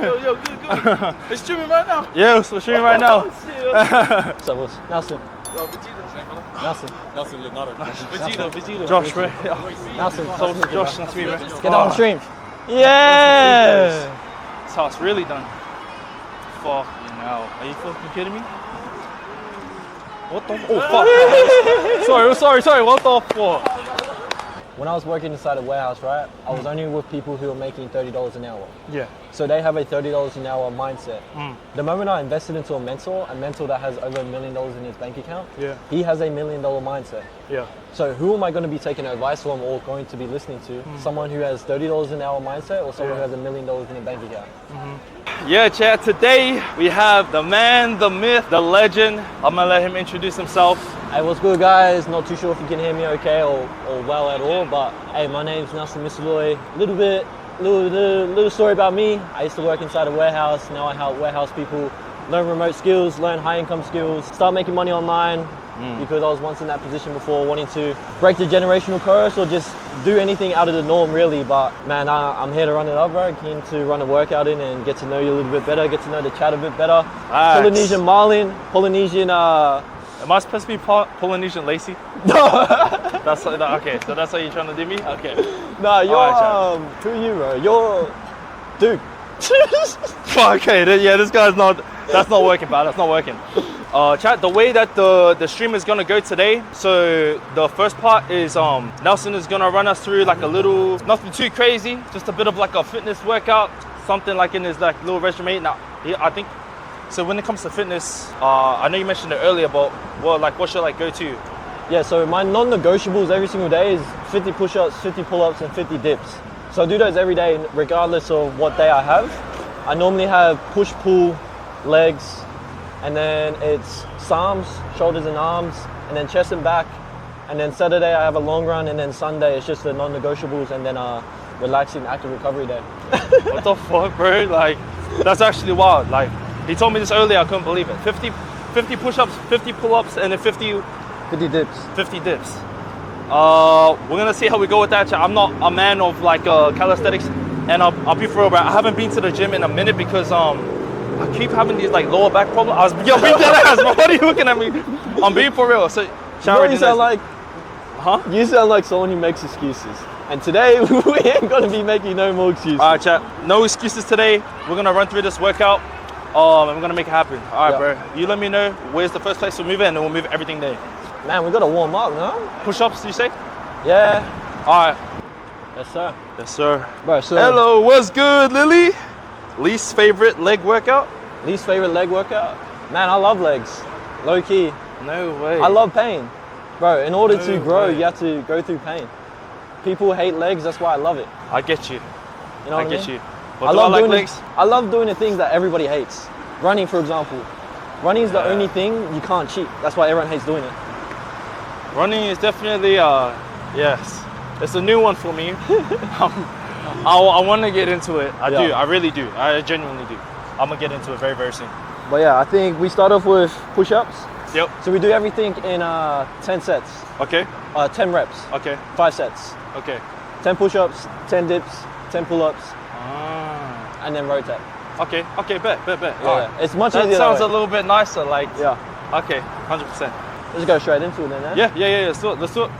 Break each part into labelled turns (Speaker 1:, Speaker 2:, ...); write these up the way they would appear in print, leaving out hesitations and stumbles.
Speaker 1: Yo, good. It's streaming right now.
Speaker 2: Yeah, we're streaming right now.
Speaker 3: What's up, boss? Nelson.
Speaker 1: Yo, Vegeta.
Speaker 3: Nelson.
Speaker 1: Leonardo. Vegeta.
Speaker 2: Josh, bro.
Speaker 3: Nelson.
Speaker 2: Josh, nice to meet you, man.
Speaker 3: Get that on stream. Yeah!
Speaker 2: That's how it's really done. Fucking hell. Are you fucking kidding me? What the? Oh, fuck. sorry. What the fuck?
Speaker 3: When I was working inside a warehouse, right, I was only with people who were making $30 an hour.
Speaker 2: Yeah.
Speaker 3: So they have a $30 an hour mindset. The moment I invested into a mentor that has over $1 million in his bank account, he has a $1 million mindset.
Speaker 2: Yeah.
Speaker 3: So who am I going to be taking advice from or going to be listening to? Someone who has $30 an hour mindset or someone who has $1 million in a bank account?
Speaker 2: Yeah, chat. Today we have the man, the myth, the legend. I'm gonna let him introduce himself.
Speaker 3: Hey, what's good, guys? Not too sure if you can hear me okay or well at all, but hey, my name's Misiloi. Little story about me. I used to work inside a warehouse. Now I help warehouse people learn remote skills, learn high income skills, start making money online. Because I was once in that position before, wanting to break the generational curse or just do anything out of the norm, really. But man, I'm here to run it up, bro. Keen to run a workout in and get to know you a little bit better, get to know the chat a bit better. Polynesian Marlin, Polynesian.
Speaker 2: Am I supposed to be Polynesian Lacey? That's okay. So that's how you're trying to do me? Okay.
Speaker 3: Nah, you're who are you, bro? You're Duke.
Speaker 2: Okay, yeah, this guy's not. That's not working, pal. That's not working. Chat, the way that the stream is gonna go today, so the first part is Nelson is gonna run us through like a little, nothing too crazy, just a bit of like a fitness workout, something like in his like little resume. Now, I think, so when it comes to fitness, I know you mentioned it earlier, but what should I go to?
Speaker 3: Yeah, so my non-negotiables every single day is 50 push-ups, 50 pull-ups, and 50 dips. So I do those every day, regardless of what day I have. I normally have push-pull, legs, and then it's SARMs, shoulders and arms, and then chest and back. And then Saturday I have a long run, and then Sunday it's just the non-negotiables, and then relaxing active recovery day.
Speaker 2: What the fuck, bro? Like, that's actually wild. Like, he told me this earlier, I couldn't believe it. 50 push-ups, 50 pull-ups, and then 50
Speaker 3: dips.
Speaker 2: 50 dips. We're gonna see how we go with that. I'm not a man of like calisthenics, and I'll be for real, bro. I haven't been to the gym in a minute because I keep having these like lower back problems. Yo, beat that ass, bro. What are you looking at me? I'm being for real. So,
Speaker 3: you sound like, You sound like someone who makes excuses. And today we ain't gonna be making no more excuses.
Speaker 2: All right, chat. No excuses today. We're gonna run through this workout. And we're gonna make it happen. All right, bro. You let me know where's the first place to move it, and then we'll move everything there.
Speaker 3: Man, we gotta warm up, no?
Speaker 2: Push-ups, you say?
Speaker 3: Yeah.
Speaker 2: All right.
Speaker 3: Yes, sir.
Speaker 2: Yes, sir.
Speaker 3: Bro, so
Speaker 2: hello, what's good, Lily? Least favorite leg workout?
Speaker 3: Least favorite leg workout? Man, I love legs. Low key.
Speaker 2: No way.
Speaker 3: I love pain. Bro, in order to grow, you have to go through pain. People hate legs, that's why I love it.
Speaker 2: I get you.
Speaker 3: You know what I
Speaker 2: get
Speaker 3: mean?
Speaker 2: you. But I like legs?
Speaker 3: I love doing the things that everybody hates. Running, for example. Running is the only thing you can't cheat. That's why everyone hates doing it.
Speaker 2: Running is definitely, yes. It's a new one for me. I want to get into it. I do. I really do. I genuinely do. I'm going to get into it very, very soon.
Speaker 3: But yeah, I think we start off with push-ups.
Speaker 2: Yep.
Speaker 3: So we do everything in 10 sets.
Speaker 2: Okay.
Speaker 3: 10 reps.
Speaker 2: Okay.
Speaker 3: 5 sets.
Speaker 2: Okay.
Speaker 3: 10 push-ups, 10 dips, 10 pull-ups, and then rotate.
Speaker 2: Okay. Okay. Bet.
Speaker 3: Yeah.
Speaker 2: All right.
Speaker 3: It's much
Speaker 2: that
Speaker 3: easier.
Speaker 2: Sounds a little bit nicer. Like.
Speaker 3: Yeah.
Speaker 2: Okay. 100%.
Speaker 3: Let's go straight into it then. Eh?
Speaker 2: Yeah. Let's do it.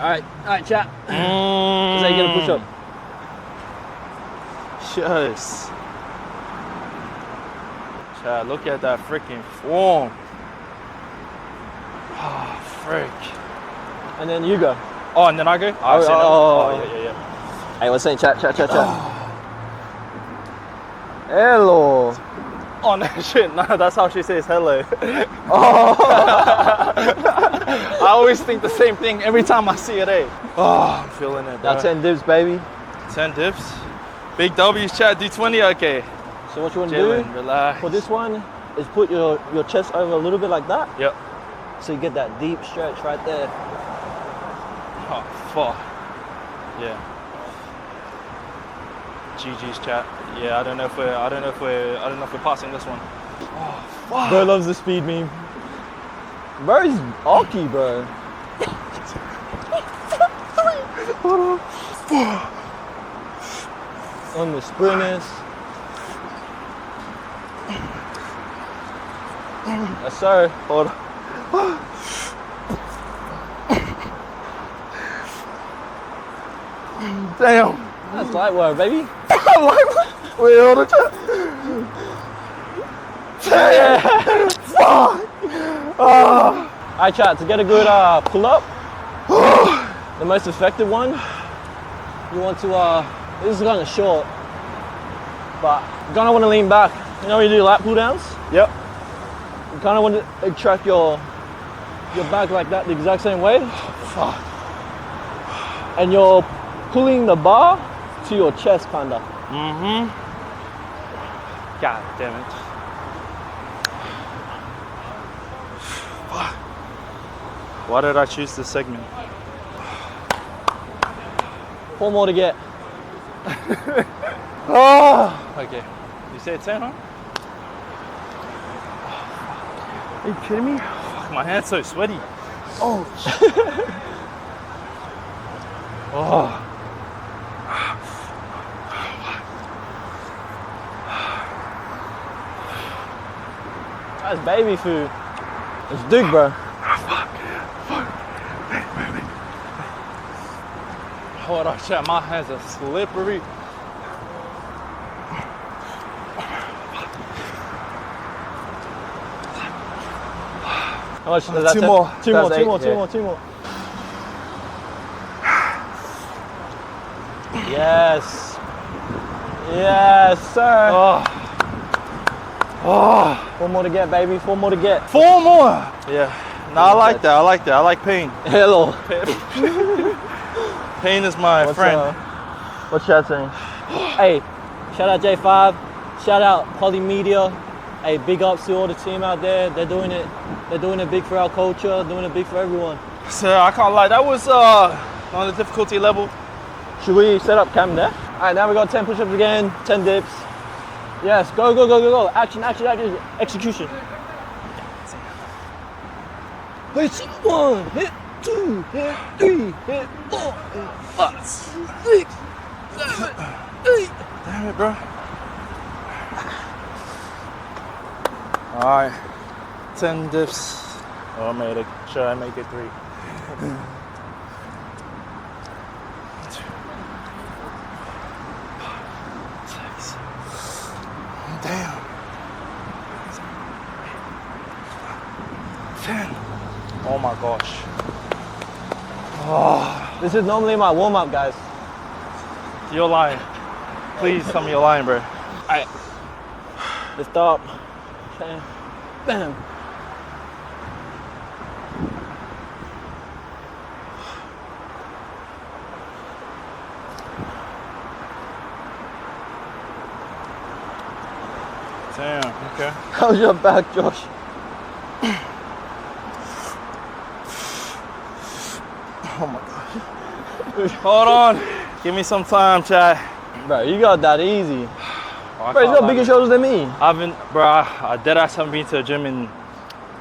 Speaker 3: All right, chat. That's how you get a push-up.
Speaker 2: Yes. Chat, look at that freaking form. Oh, frick.
Speaker 3: And then you go.
Speaker 2: Oh, and then I go?
Speaker 3: Yeah. Hey, what's saying? Chat. Hello.
Speaker 2: Oh, no, shit. No, that's how she says hello. I always think the same thing every time I see it, eh? Oh, I'm feeling it, bro.
Speaker 3: Now 10 dips, baby.
Speaker 2: 10 dips. Big W's, chat. Do 20, okay.
Speaker 3: So what you want to do
Speaker 2: relax.
Speaker 3: for this one is put your chest over a little bit like that.
Speaker 2: Yep.
Speaker 3: So you get that deep stretch right there.
Speaker 2: Oh, fuck. Yeah. GG's, chat. Yeah, I don't know if we're passing this one. Oh, fuck.
Speaker 3: Bro loves the speed meme. Bro is bulky, bro. On the sprinters. Yes, sir.
Speaker 2: Hold on. Damn.
Speaker 3: That's light work, baby.
Speaker 2: Wait, hold on. Damn. Fuck.
Speaker 3: Alright, chat, to get a good pull up, the most effective one, you want to, this is kind of short, but you're gonna want to lean back. You know when you do lat pull downs?
Speaker 2: Yep.
Speaker 3: You kind of want to extract your back like that the exact same way.
Speaker 2: Fuck.
Speaker 3: And you're pulling the bar to your chest, kinda.
Speaker 2: Mm-hmm. God damn it. Fuck. Why did I choose this segment?
Speaker 3: 4 more to get.
Speaker 2: Oh. Okay. You said 10, huh? Are you kidding me? Fuck, my hand's so sweaty. Oh. Oh.
Speaker 3: That's baby food. It's Duke, bro.
Speaker 2: Hold on, chat. My hands are slippery.
Speaker 3: How much does that
Speaker 2: Two
Speaker 3: take?
Speaker 2: more.
Speaker 3: Two
Speaker 2: That's
Speaker 3: more, two
Speaker 2: eight,
Speaker 3: more, two
Speaker 2: yeah.
Speaker 3: more, two more. Yes. Yes, sir.
Speaker 2: Oh. Oh.
Speaker 3: 4 more to get, baby. 4 more to get.
Speaker 2: 4 more. Yeah. No, I like that. I like that. I like pain.
Speaker 3: Hello.
Speaker 2: Pain is my friend.
Speaker 3: What's that saying? Hey, shout out J5. Shout out Polymedia. Hey, big ups to all the team out there. They're doing it. They're doing it big for our culture. Doing it big for everyone.
Speaker 2: So I can't lie. That was on the difficulty level.
Speaker 3: Should we set up cam there? All right, now we got 10 push-ups again, 10 dips. Yes, go, go, go, go, go. Action, action, action, execution. Hit 1, hit 2, hit 3, hit 4, hit 5, 6, 7, 8.
Speaker 2: Damn it, bro. All right, 10 dips. Oh, I made it. Should I make it 3? Damn. 10. Oh my gosh. Oh,
Speaker 3: This is normally my warm-up, guys.
Speaker 2: you're lying. Please tell me you're lying, bro.
Speaker 3: Alright. Lift up. Bam. Bam.
Speaker 2: Damn, okay.
Speaker 3: How's your back, Josh?
Speaker 2: Oh my gosh. Hold on. Give me some time, chat.
Speaker 3: Bro, you got that easy.
Speaker 2: Oh, I
Speaker 3: Bro, you
Speaker 2: can't
Speaker 3: got bigger
Speaker 2: lie.
Speaker 3: shoulders than me.
Speaker 2: I deadass haven't been to the gym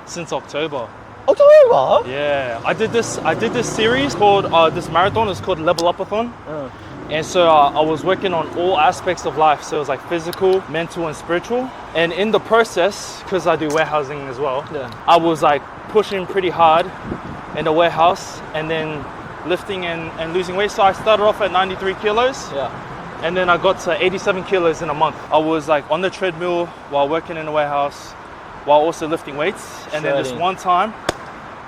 Speaker 2: since October.
Speaker 3: October?
Speaker 2: Yeah, I did this series called this marathon is called Level Up-a-thon. And so I was working on all aspects of life. So it was like physical, mental, and spiritual. And in the process, because I do warehousing as well, I was like pushing pretty hard in the warehouse and then lifting and losing weight. So I started off at 93 kilos.
Speaker 3: Yeah.
Speaker 2: And then I got to 87 kilos in a month. I was like on the treadmill while working in the warehouse, while also lifting weights. And then this one time,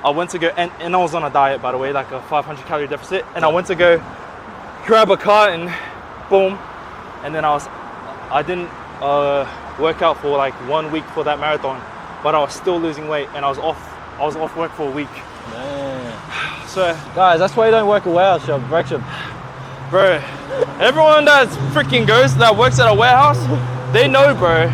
Speaker 2: I went to go, and I was on a diet, by the way, like a 500 calorie deficit. And I went to go grab a carton, boom. And then I didn't work out for like 1 week for that marathon, but I was still losing weight and I was off work for a week.
Speaker 3: Man.
Speaker 2: So
Speaker 3: Guys, that's why you don't work a warehouse job, Brexham.
Speaker 2: bro, everyone that works at a warehouse, they know, bro.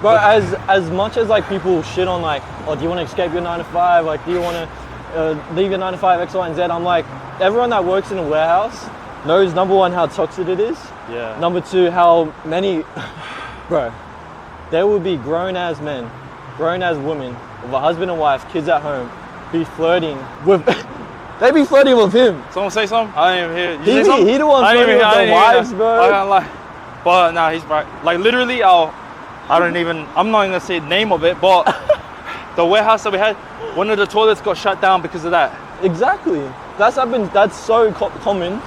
Speaker 3: Bro, as much as like people shit on like, oh, do you want to escape your 9 to 5? Like, do you want to leave your 9 to 5, X, Y, and Z? I'm like, everyone that works in a warehouse knows, number one, how toxic it is.
Speaker 2: Yeah.
Speaker 3: Number two, how many, bro, there will be grown as men, grown as women, with a husband and wife, kids at home, be flirting with, they be flirting with him.
Speaker 2: Someone say something? I didn't even hear. You say something?
Speaker 3: He the one flirting with the wives, bro.
Speaker 2: I can't lie. But nah, he's right. Like literally, I'll I'm not even gonna say the name of it, but the warehouse that we had, one of the toilets got shut down because of that.
Speaker 3: Exactly. That's so common.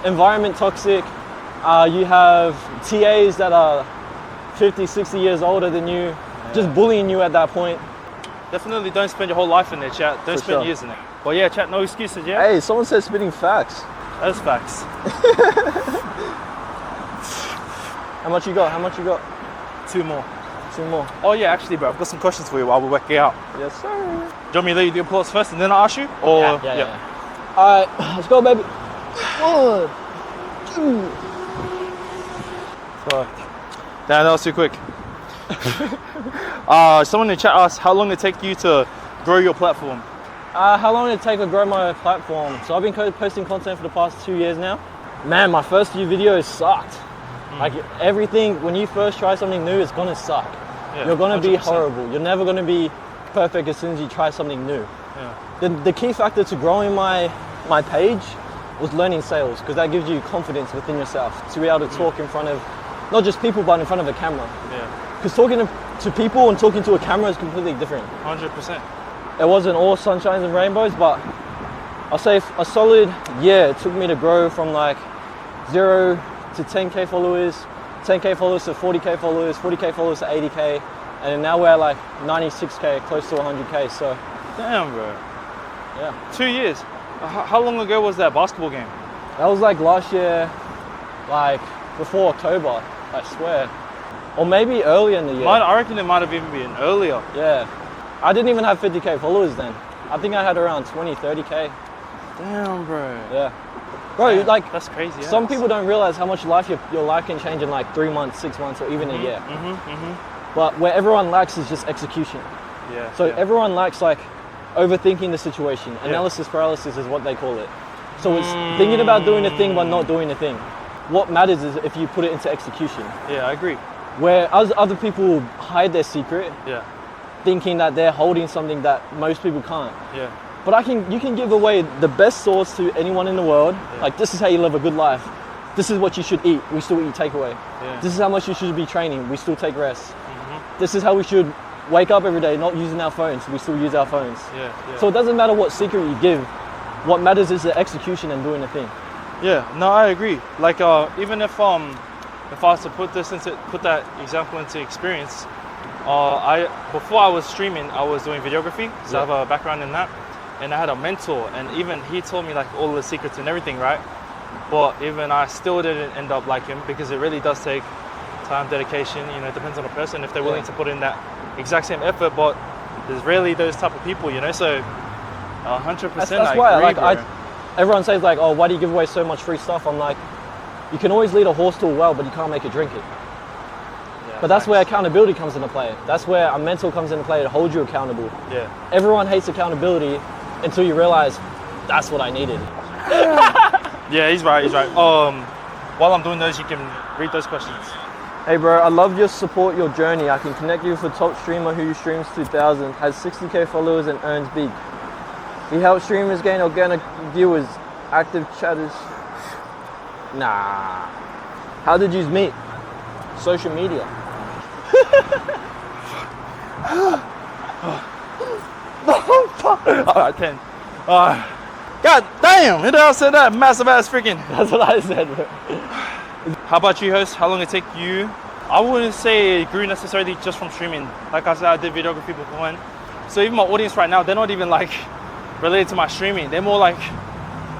Speaker 3: Environment toxic. You have TAs that are 50, 60 years older than you, just bullying you at that point.
Speaker 2: Definitely don't spend your whole life in there, chat. Don't
Speaker 3: For
Speaker 2: spend
Speaker 3: sure.
Speaker 2: years in it. But yeah, chat, no excuses, yeah?
Speaker 3: Hey, someone said spitting facts.
Speaker 2: That's facts.
Speaker 3: How much you got? How much you got?
Speaker 2: 2 more.
Speaker 3: 2 more.
Speaker 2: Oh yeah, actually, bro, I've got some questions for you while we're working out.
Speaker 3: Yes, sir.
Speaker 2: Do you want me to let you do applause first and then I'll ask you? Or
Speaker 3: Yeah. All right, let's go, baby. 1, 2.
Speaker 2: Fuck. Damn, that was too quick. Someone in the chat asked how long it take you to grow your platform.
Speaker 3: How long did it take to grow my platform? So I've been posting content for the past 2 years now. Man, my first few videos sucked. Like everything, when you first try something new, it's gonna suck.
Speaker 2: Yeah,
Speaker 3: You're gonna be
Speaker 2: 100%.
Speaker 3: horrible. You're never gonna be perfect as soon as you try something new.
Speaker 2: Yeah.
Speaker 3: The key factor to growing my page was learning sales, because that gives you confidence within yourself to be able to talk in front of not just people, but in front of a camera.
Speaker 2: Yeah.
Speaker 3: Because talking to people and talking to a camera is completely different.
Speaker 2: 100%.
Speaker 3: It wasn't all sunshines and rainbows, but I'll say a solid year it took me to grow from like 0 to 10k followers, 10k followers to 40k followers, 40k followers to 80k, and now we're at like 96k, close to 100k. So
Speaker 2: Damn, bro.
Speaker 3: yeah,
Speaker 2: 2 years. How long ago was that basketball game?
Speaker 3: that was like last year, like before October, I swear, or maybe earlier in the year.
Speaker 2: I reckon it might have even been earlier.
Speaker 3: Yeah, I didn't even have 50k followers then. I think I had around 20, 30k.
Speaker 2: Damn, bro.
Speaker 3: Yeah, bro,
Speaker 2: Damn,
Speaker 3: like
Speaker 2: that's crazy.
Speaker 3: some people don't realize how much your life can change in like 3 months, 6 months, or even a year. But where everyone lacks is just execution.
Speaker 2: Yeah.
Speaker 3: So
Speaker 2: yeah.
Speaker 3: everyone lacks like overthinking the situation. Analysis paralysis is what they call it. So it's thinking about doing a thing but not doing a thing. What matters is if you put it into execution.
Speaker 2: Yeah, I agree.
Speaker 3: Where other people hide their secret,
Speaker 2: Yeah.
Speaker 3: thinking that they're holding something that most people can't.
Speaker 2: Yeah.
Speaker 3: But you can give away the best sauce to anyone in the world. Like, this is how you live a good life. This is what you should eat. We still eat takeaway.
Speaker 2: Yeah.
Speaker 3: This is how much you should be training. We still take rest. This is how we should wake up every day, not using our phones. We still use our phones.
Speaker 2: Yeah. Yeah.
Speaker 3: So it doesn't matter what secret you give. What matters is the execution and doing the thing.
Speaker 2: Yeah, no, I agree. Like, even if I was to put that example into experience, before I was streaming, I was doing videography, so I have a background in that, and I had a mentor, and even he told me like all the secrets and everything, right? But even I still didn't end up like him, because it really does take time, dedication. You know, it depends on the person if they're willing to put in that exact same effort. But there's rarely those type of people, you know. So 100%.
Speaker 3: That's why, everyone says like, oh, why do you give away so much free stuff? I'm like, you can always lead a horse to a well, but you can't make it drink it.
Speaker 2: Yeah,
Speaker 3: But that's where accountability comes into play. That's where a mentor comes into play to hold you accountable.
Speaker 2: Yeah.
Speaker 3: Everyone hates accountability until you realize that's what I needed.
Speaker 2: Yeah, he's right. While I'm doing those, you can read those questions.
Speaker 3: Hey bro, I love your support, your journey. I can connect you with a top streamer who streams 2000, has 60k followers and earns big. He helps streamers gain organic viewers, active chatters. Nah. How did you meet? Social media.
Speaker 2: Alright, 10. God damn, who the hell said that? Massive ass freaking.
Speaker 3: That's what I said, bro.
Speaker 2: How about you, host? How long did it take you? I wouldn't say it grew necessarily just from streaming. Like I said, I did videography beforehand. So even my audience right now, they're not even like related to my streaming. They're more like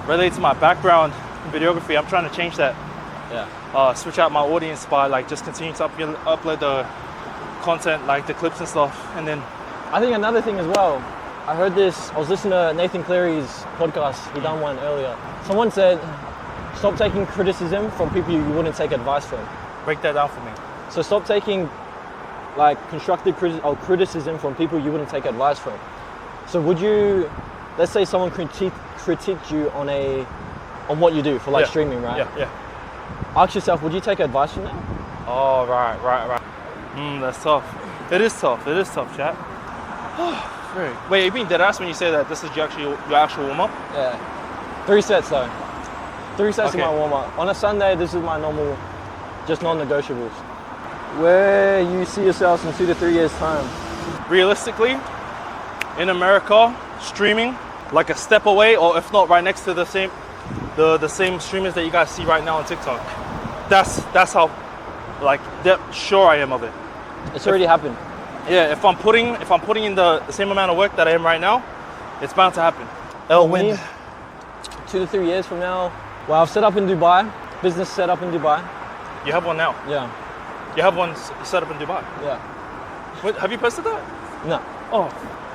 Speaker 2: related to my background in videography. I'm trying to change that.
Speaker 3: Yeah.
Speaker 2: Switch out my audience by like just continue to upload the content, like the clips and stuff. And then
Speaker 3: I think another thing as well, I heard this, I was listening to Nathan Cleary's podcast, he done one earlier. Someone said, stop taking criticism from people you wouldn't take advice from.
Speaker 2: break that down for me.
Speaker 3: So stop taking like constructive criticism from people you wouldn't take advice from. So would you, let's say someone critiqued you on what you do for like streaming, right?
Speaker 2: Yeah.
Speaker 3: Ask yourself, would you take advice from them?
Speaker 2: Oh, right. That's tough. It is tough, chat. Wait, you mean dead ass when you say that this is your actual warm-up?
Speaker 3: Yeah. 3 sets though. 3 sets is my warm-up. On a Sunday, this is my normal, just non-negotiables. where you see yourselves in 2 to 3 years time?
Speaker 2: Realistically, in America, streaming like a step away, or if not right next to the same streamers that you guys see right now on TikTok. That's how sure I am of it.
Speaker 3: It's already happened.
Speaker 2: Yeah, if I'm putting in the same amount of work that I am right now, it's bound to happen. Elwin.
Speaker 3: 2 to 3 years from now, well, I've set up in Dubai, business set up in Dubai.
Speaker 2: You have one now.
Speaker 3: Yeah.
Speaker 2: You have one set up in Dubai.
Speaker 3: Yeah.
Speaker 2: Wait, have you posted that?
Speaker 3: No.
Speaker 2: Oh.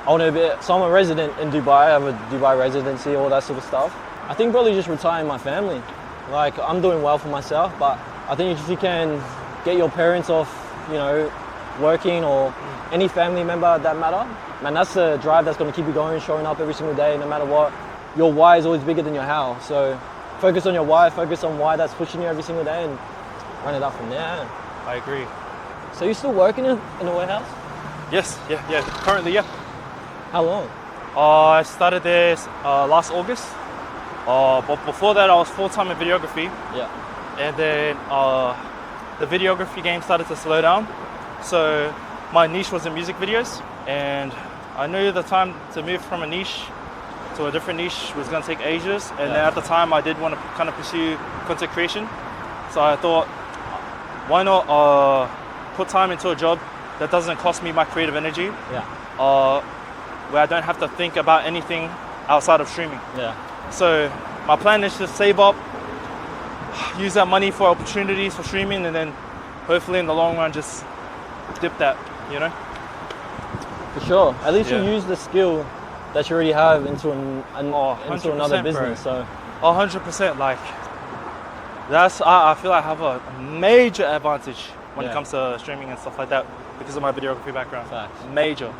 Speaker 3: I want to be, so I'm a resident in Dubai. I have a Dubai residency, all that sort of stuff. I think probably just retiring my family. Like, I'm doing well for myself, but I think if you can get your parents off, you know, working, or any family member that matter, man, that's the drive that's going to keep you going, showing up every single day, no matter what. Your why is always bigger than your how. So focus on your why, focus on why that's pushing you every single day, and run it up from there.
Speaker 2: I agree.
Speaker 3: So you're still working in a warehouse?
Speaker 2: Yes, yeah. Currently, yeah.
Speaker 3: How long?
Speaker 2: I started there last August. But before that, I was full-time in videography.
Speaker 3: Yeah.
Speaker 2: And then the videography game started to slow down. So my niche was in music videos. And I knew the time to move from a niche to a different niche was going to take ages. And then at the time, I did want to kind of pursue content creation. So I thought, why not put time into a job that doesn't cost me my creative energy?
Speaker 3: Yeah.
Speaker 2: Where I don't have to think about anything outside of streaming.
Speaker 3: Yeah.
Speaker 2: So my plan is to save up, use that money for opportunities for streaming, and then hopefully in the long run just dip that, you know?
Speaker 3: For sure. At least
Speaker 2: Yeah.
Speaker 3: you use the skill that you already have into into another
Speaker 2: 100%,
Speaker 3: business.
Speaker 2: bro.
Speaker 3: So
Speaker 2: 100%, like I feel I have a major advantage when it
Speaker 3: Yeah.
Speaker 2: comes to streaming and stuff like that because of my videography background.
Speaker 3: Facts.
Speaker 2: Major.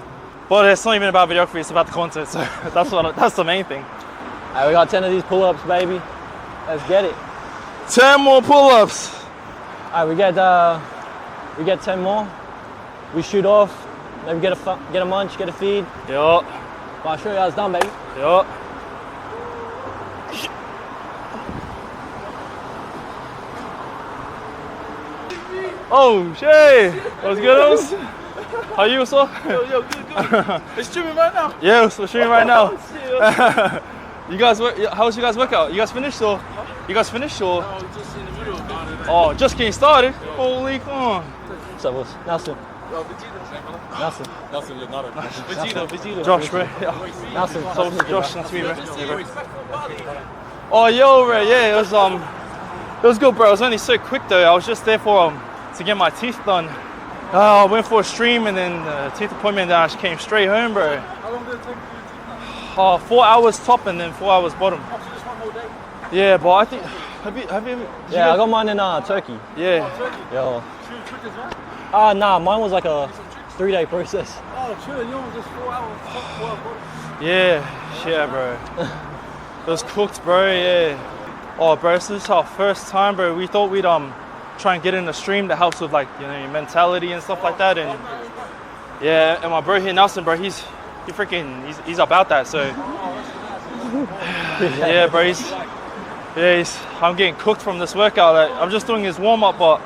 Speaker 2: But it's not even about videography, it's about the content, so that's the main thing.
Speaker 3: Hey, we got 10 of these pull-ups, baby. Let's get it.
Speaker 2: 10 more pull-ups.
Speaker 3: All right, we get 10 more. We shoot off. Maybe get a munch, get a feed.
Speaker 2: Yup.
Speaker 3: But I'll show you how it's done, baby.
Speaker 2: Yup. Oh, Shay. What's good, Oz? How you, sir?
Speaker 1: Yo, good. It's streaming right now.
Speaker 2: Yeah, we're streaming right now.
Speaker 1: Shit.
Speaker 2: You guys, how's you guys workout? You guys finished or? You guys finished or?
Speaker 1: I was just in the middle about it.
Speaker 2: Oh, just getting started. Holy, come on.
Speaker 3: What's up, boss? Nelson.
Speaker 1: Yo, Vegeta.
Speaker 3: Nelson.
Speaker 1: Nelson Leonardo. Vegeta.
Speaker 2: Josh, bro. Yeah.
Speaker 3: Nelson.
Speaker 2: So, Josh, nice to meet you, bro. Yeah, bro. Oh, yo, bro. Yeah, it was good, bro. It was only so quick though. I was just there for to get my teeth done. I went for a stream and then teeth appointment. Then I just came straight home, bro.
Speaker 1: How long did it take you?
Speaker 2: 4 hours top and then 4 hours bottom.
Speaker 1: Oh, so just one whole day?
Speaker 2: Yeah, but I think have you?
Speaker 3: Yeah, I got mine in Turkey.
Speaker 2: Yeah.
Speaker 3: Yo.
Speaker 1: True trick as well?
Speaker 3: Nah, mine was like a 3-day process.
Speaker 1: Oh, true. You know, just 4 hours. 4 hours.
Speaker 2: Yeah, bro. It was cooked, bro. Yeah. Oh, bro, this is our first time, bro. We thought we'd try and get in a stream that helps with like your mentality and stuff like that, and yeah. And my bro here, Nelson, bro, he's about that. So yeah, bro, I'm getting cooked from this workout. Like, I'm just doing his warm up, but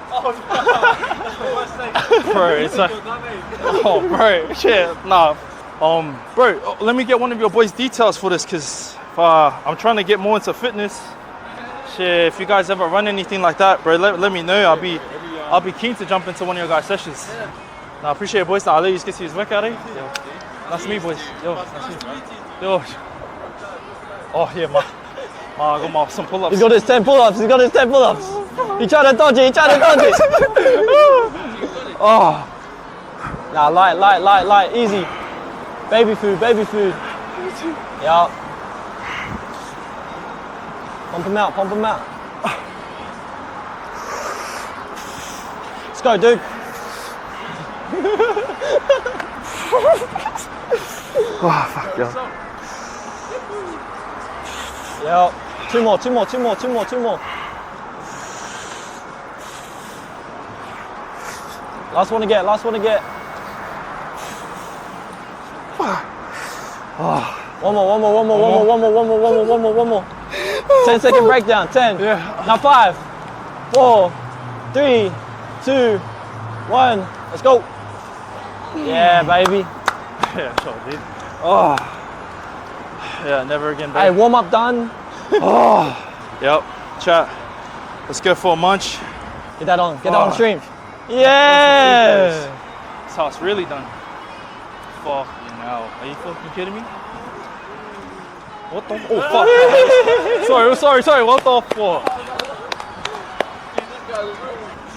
Speaker 2: bro, it's like, oh, bro, shit, nah. Bro, let me get one of your boys' details for this, cause I'm trying to get more into fitness. Shit, if you guys ever run anything like that, bro, let me know. I'll be keen to jump into one of your guys' sessions. Nah, I appreciate it, boys. Nah, I'll let you get to his workout, eh? Yo. Nice to meet you, boys. Yo, nice to meet you. Yo. Oh, yeah, I got some pull-ups.
Speaker 3: He's got his 10 pull-ups. He tried to dodge it.
Speaker 2: Oh.
Speaker 3: Nah, light. Easy. Baby food. Yeah. Pump him out. Let's go, dude.
Speaker 2: Oh, fuck, yo.
Speaker 3: Yeah. Two more. Last one to get. One more. 10-second breakdown. 10.
Speaker 2: Yeah.
Speaker 3: Now 5, 4, 3, 2, 1. Let's go. Yeah, baby.
Speaker 2: Yeah, sure, dude. Oh. Yeah, never again,
Speaker 3: Hey,
Speaker 2: babe.
Speaker 3: warm up done.
Speaker 2: Oh. Yep. Chat. Let's go for a munch.
Speaker 3: Get that on. Get that on stream. Yeah.
Speaker 2: That's how it's really done. Fucking hell. Are you fucking kidding me? What the? Oh, fuck. sorry. What the fuck?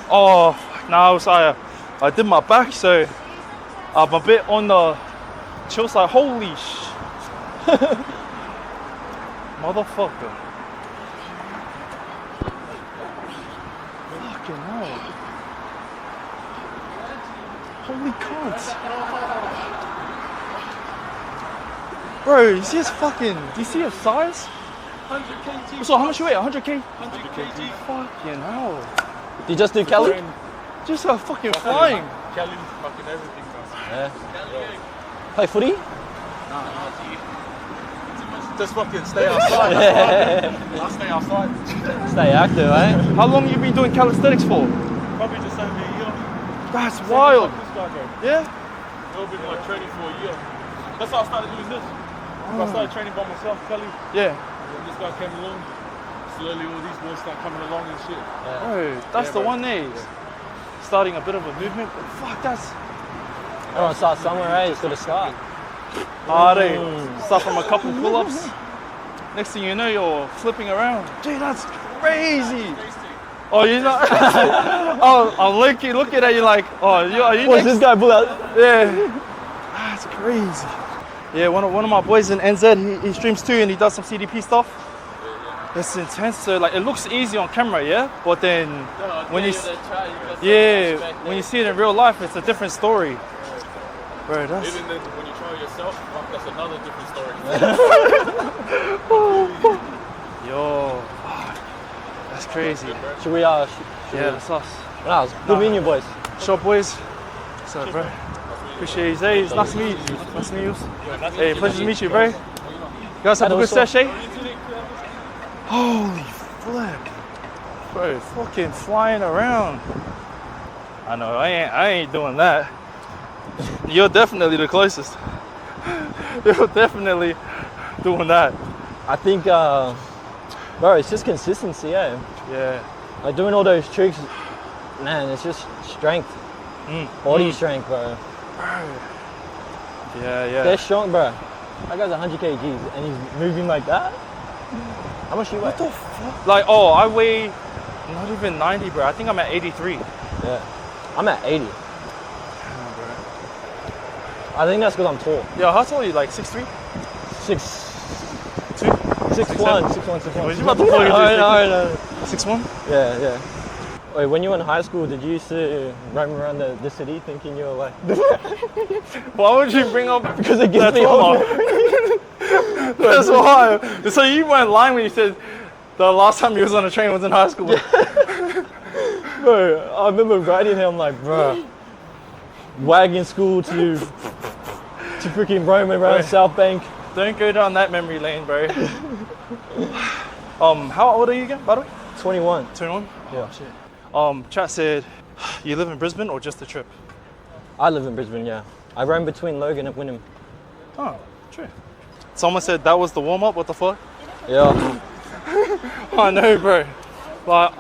Speaker 2: Oh, no, I did my back, so I'm a bit on the chill side. Holy sh. Motherfucker. Fucking hell. Holy cunt. Bro, you see his fucking, do you see his size?
Speaker 1: 100 kg.
Speaker 2: So how much you weigh? 100k?
Speaker 1: 100 kg.
Speaker 2: Fucking hell.
Speaker 3: Did you just do Kelly?
Speaker 2: Just fucking flying.
Speaker 1: Kelly, fucking everything, bro.
Speaker 3: Yeah. Play footy?
Speaker 1: Just fucking stay outside. I'll stay outside.
Speaker 3: Stay active, eh?
Speaker 2: How long you been doing calisthenics for?
Speaker 1: Probably just over a year.
Speaker 2: That's wild.
Speaker 1: This guy, bro.
Speaker 2: Yeah?
Speaker 1: I've been like training for a year. That's how I started doing this. I started training by myself, Kelly.
Speaker 2: Yeah.
Speaker 1: When this guy came along, slowly all these boys start coming along and shit.
Speaker 2: Bro, that's the
Speaker 1: bro.
Speaker 2: one there. Starting a bit of a movement. But fuck, that's.
Speaker 3: Everyone starts somewhere, eh? It's got to start.
Speaker 2: They start from a couple pull-ups. Next thing you know, you're flipping around. Gee, that's crazy. Oh, you're not. Oh, I'm looking at you like, oh, are you
Speaker 3: What's
Speaker 2: next?
Speaker 3: this guy pull out?
Speaker 2: Yeah. That's crazy. Yeah, one of my boys in NZ, he streams too, and he does some CDP stuff. It's intense. So like, it looks easy on camera, yeah, but then when you when you see it in real life, it's a different story. Bro, that's.
Speaker 1: Even then, when you try it yourself, fuck, that's another different story.
Speaker 2: Yo, fuck. That's crazy.
Speaker 3: Should we,
Speaker 2: Yeah, that's us.
Speaker 3: Nah, good meeting you, boys.
Speaker 2: Shop boys. What's up, bro? Appreciate you. Hey, it's nice to meet you. Nice to meet you. Hey, pleasure to meet you, bro. You guys have a good session? Holy flip. Bro, fucking flying around. I know, I ain't doing that. You're definitely the closest. You're definitely doing that.
Speaker 3: I think, bro, it's just consistency, eh?
Speaker 2: Yeah.
Speaker 3: Like doing all those tricks, man, it's just strength. Body strength, bro.
Speaker 2: Yeah.
Speaker 3: They're strong, bro. That guy's 100 kgs and he's moving like that. How much do you weigh?
Speaker 2: What the fuck? Like, oh, I weigh not even 90, bro. I think I'm at 83.
Speaker 3: Yeah. I'm at 80. I think that's because I'm tall.
Speaker 2: Yo, how tall are you? Like 6'3"?
Speaker 3: 6'1", 6'1".
Speaker 2: Was you about to plug
Speaker 3: No.
Speaker 2: 6'1"?
Speaker 3: Yeah. Wait, when you were in high school, did you used to roam around the city thinking you were like...
Speaker 2: Why would you bring up
Speaker 3: Because it gives me
Speaker 2: trauma?
Speaker 3: hope.
Speaker 2: That's why. So you weren't lying when you said the last time you was on a train was in high school.
Speaker 3: Bro, I remember riding here, I'm like, bro, wagging school to freaking roaming around South Bank.
Speaker 2: Don't go down that memory lane, bro. How old are you again, by the way?
Speaker 3: 21.
Speaker 2: 21?
Speaker 3: Yeah.
Speaker 2: Shit. Chat said, you live in Brisbane or just a trip?
Speaker 3: I live in Brisbane, yeah. I roam between Logan and Wynnum.
Speaker 2: Oh, true. Someone said that was the warm-up, what the fuck?
Speaker 3: Yeah.
Speaker 2: I know, bro. Like,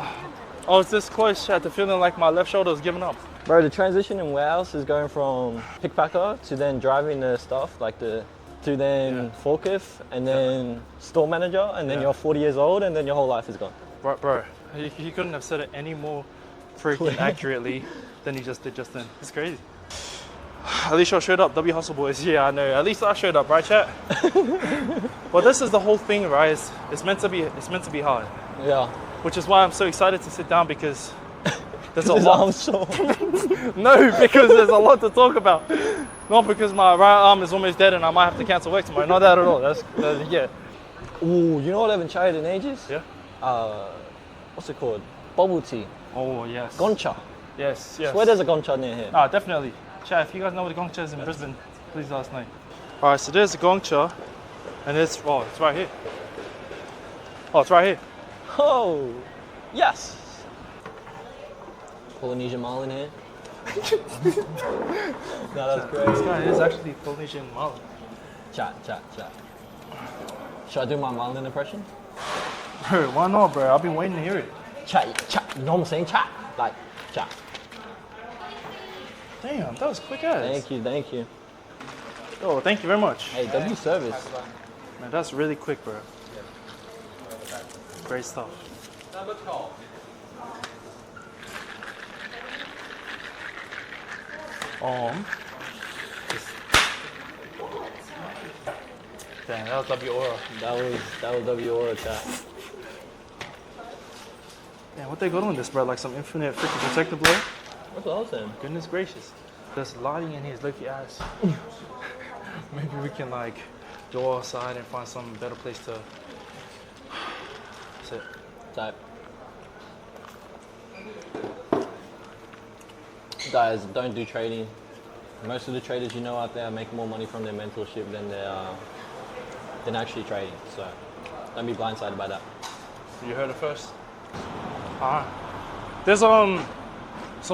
Speaker 2: I was this close, chat, to feeling like my left shoulder was giving up.
Speaker 3: Bro, the transition in warehouse is going from pickpacker to then driving the stuff, like to then forklift, and then store manager, and then you're 40 years old, and then your whole life is gone.
Speaker 2: Bro, you couldn't have said it any more freaking accurately than you just did just then. It's crazy. At least y'all showed up, W Hustle Boys. Yeah, I know. At least I showed up, right, chat? Well, this is the whole thing, right? It's meant to be hard.
Speaker 3: Yeah.
Speaker 2: Which is why I'm so excited to sit down because there's a
Speaker 3: His
Speaker 2: lot.
Speaker 3: arm's sore.
Speaker 2: No, because there's a lot to talk about. Not because my right arm is almost dead and I might have to cancel work tomorrow. Not that at all. That's yeah.
Speaker 3: Ooh, you know what I haven't tried in ages?
Speaker 2: Yeah.
Speaker 3: What's it called? Bubble tea.
Speaker 2: Oh yes.
Speaker 3: Goncha.
Speaker 2: Yes.
Speaker 3: Swear there's a Goncha near here.
Speaker 2: Ah, definitely. Chat, if you guys know what a gongcha is in Brisbane, please let us know. All right, so there's a gongcha, and it's right here. Oh, it's right here.
Speaker 3: Oh, yes. Polynesian Mile in here. No, that's
Speaker 2: This
Speaker 3: great.
Speaker 2: guy is actually Polynesian Marlon.
Speaker 3: Chat. Should I do my Marlon impression?
Speaker 2: Bro, why not, bro? I've been waiting to hear it.
Speaker 3: Chat. You know what I'm saying? Chat. Like, chat.
Speaker 2: Damn, that was quick as.
Speaker 3: Thank you.
Speaker 2: Oh, thank you very much.
Speaker 3: Hey, W service.
Speaker 2: Man, that's really quick, bro. Great stuff. Damn, that was W Aura.
Speaker 3: That was W Aura chat.
Speaker 2: Man, what they got on this, bro? Like some infinite freaking protective layer?
Speaker 3: That's what I was saying.
Speaker 2: Goodness gracious. There's lighting in here, look your ass. Maybe we can like go outside and find some better place to sit.
Speaker 3: Type. Guys, don't do trading. Most of the traders you know out there make more money from their mentorship than actually trading. So don't be blindsided by that.
Speaker 2: You heard it first. Alright. There's some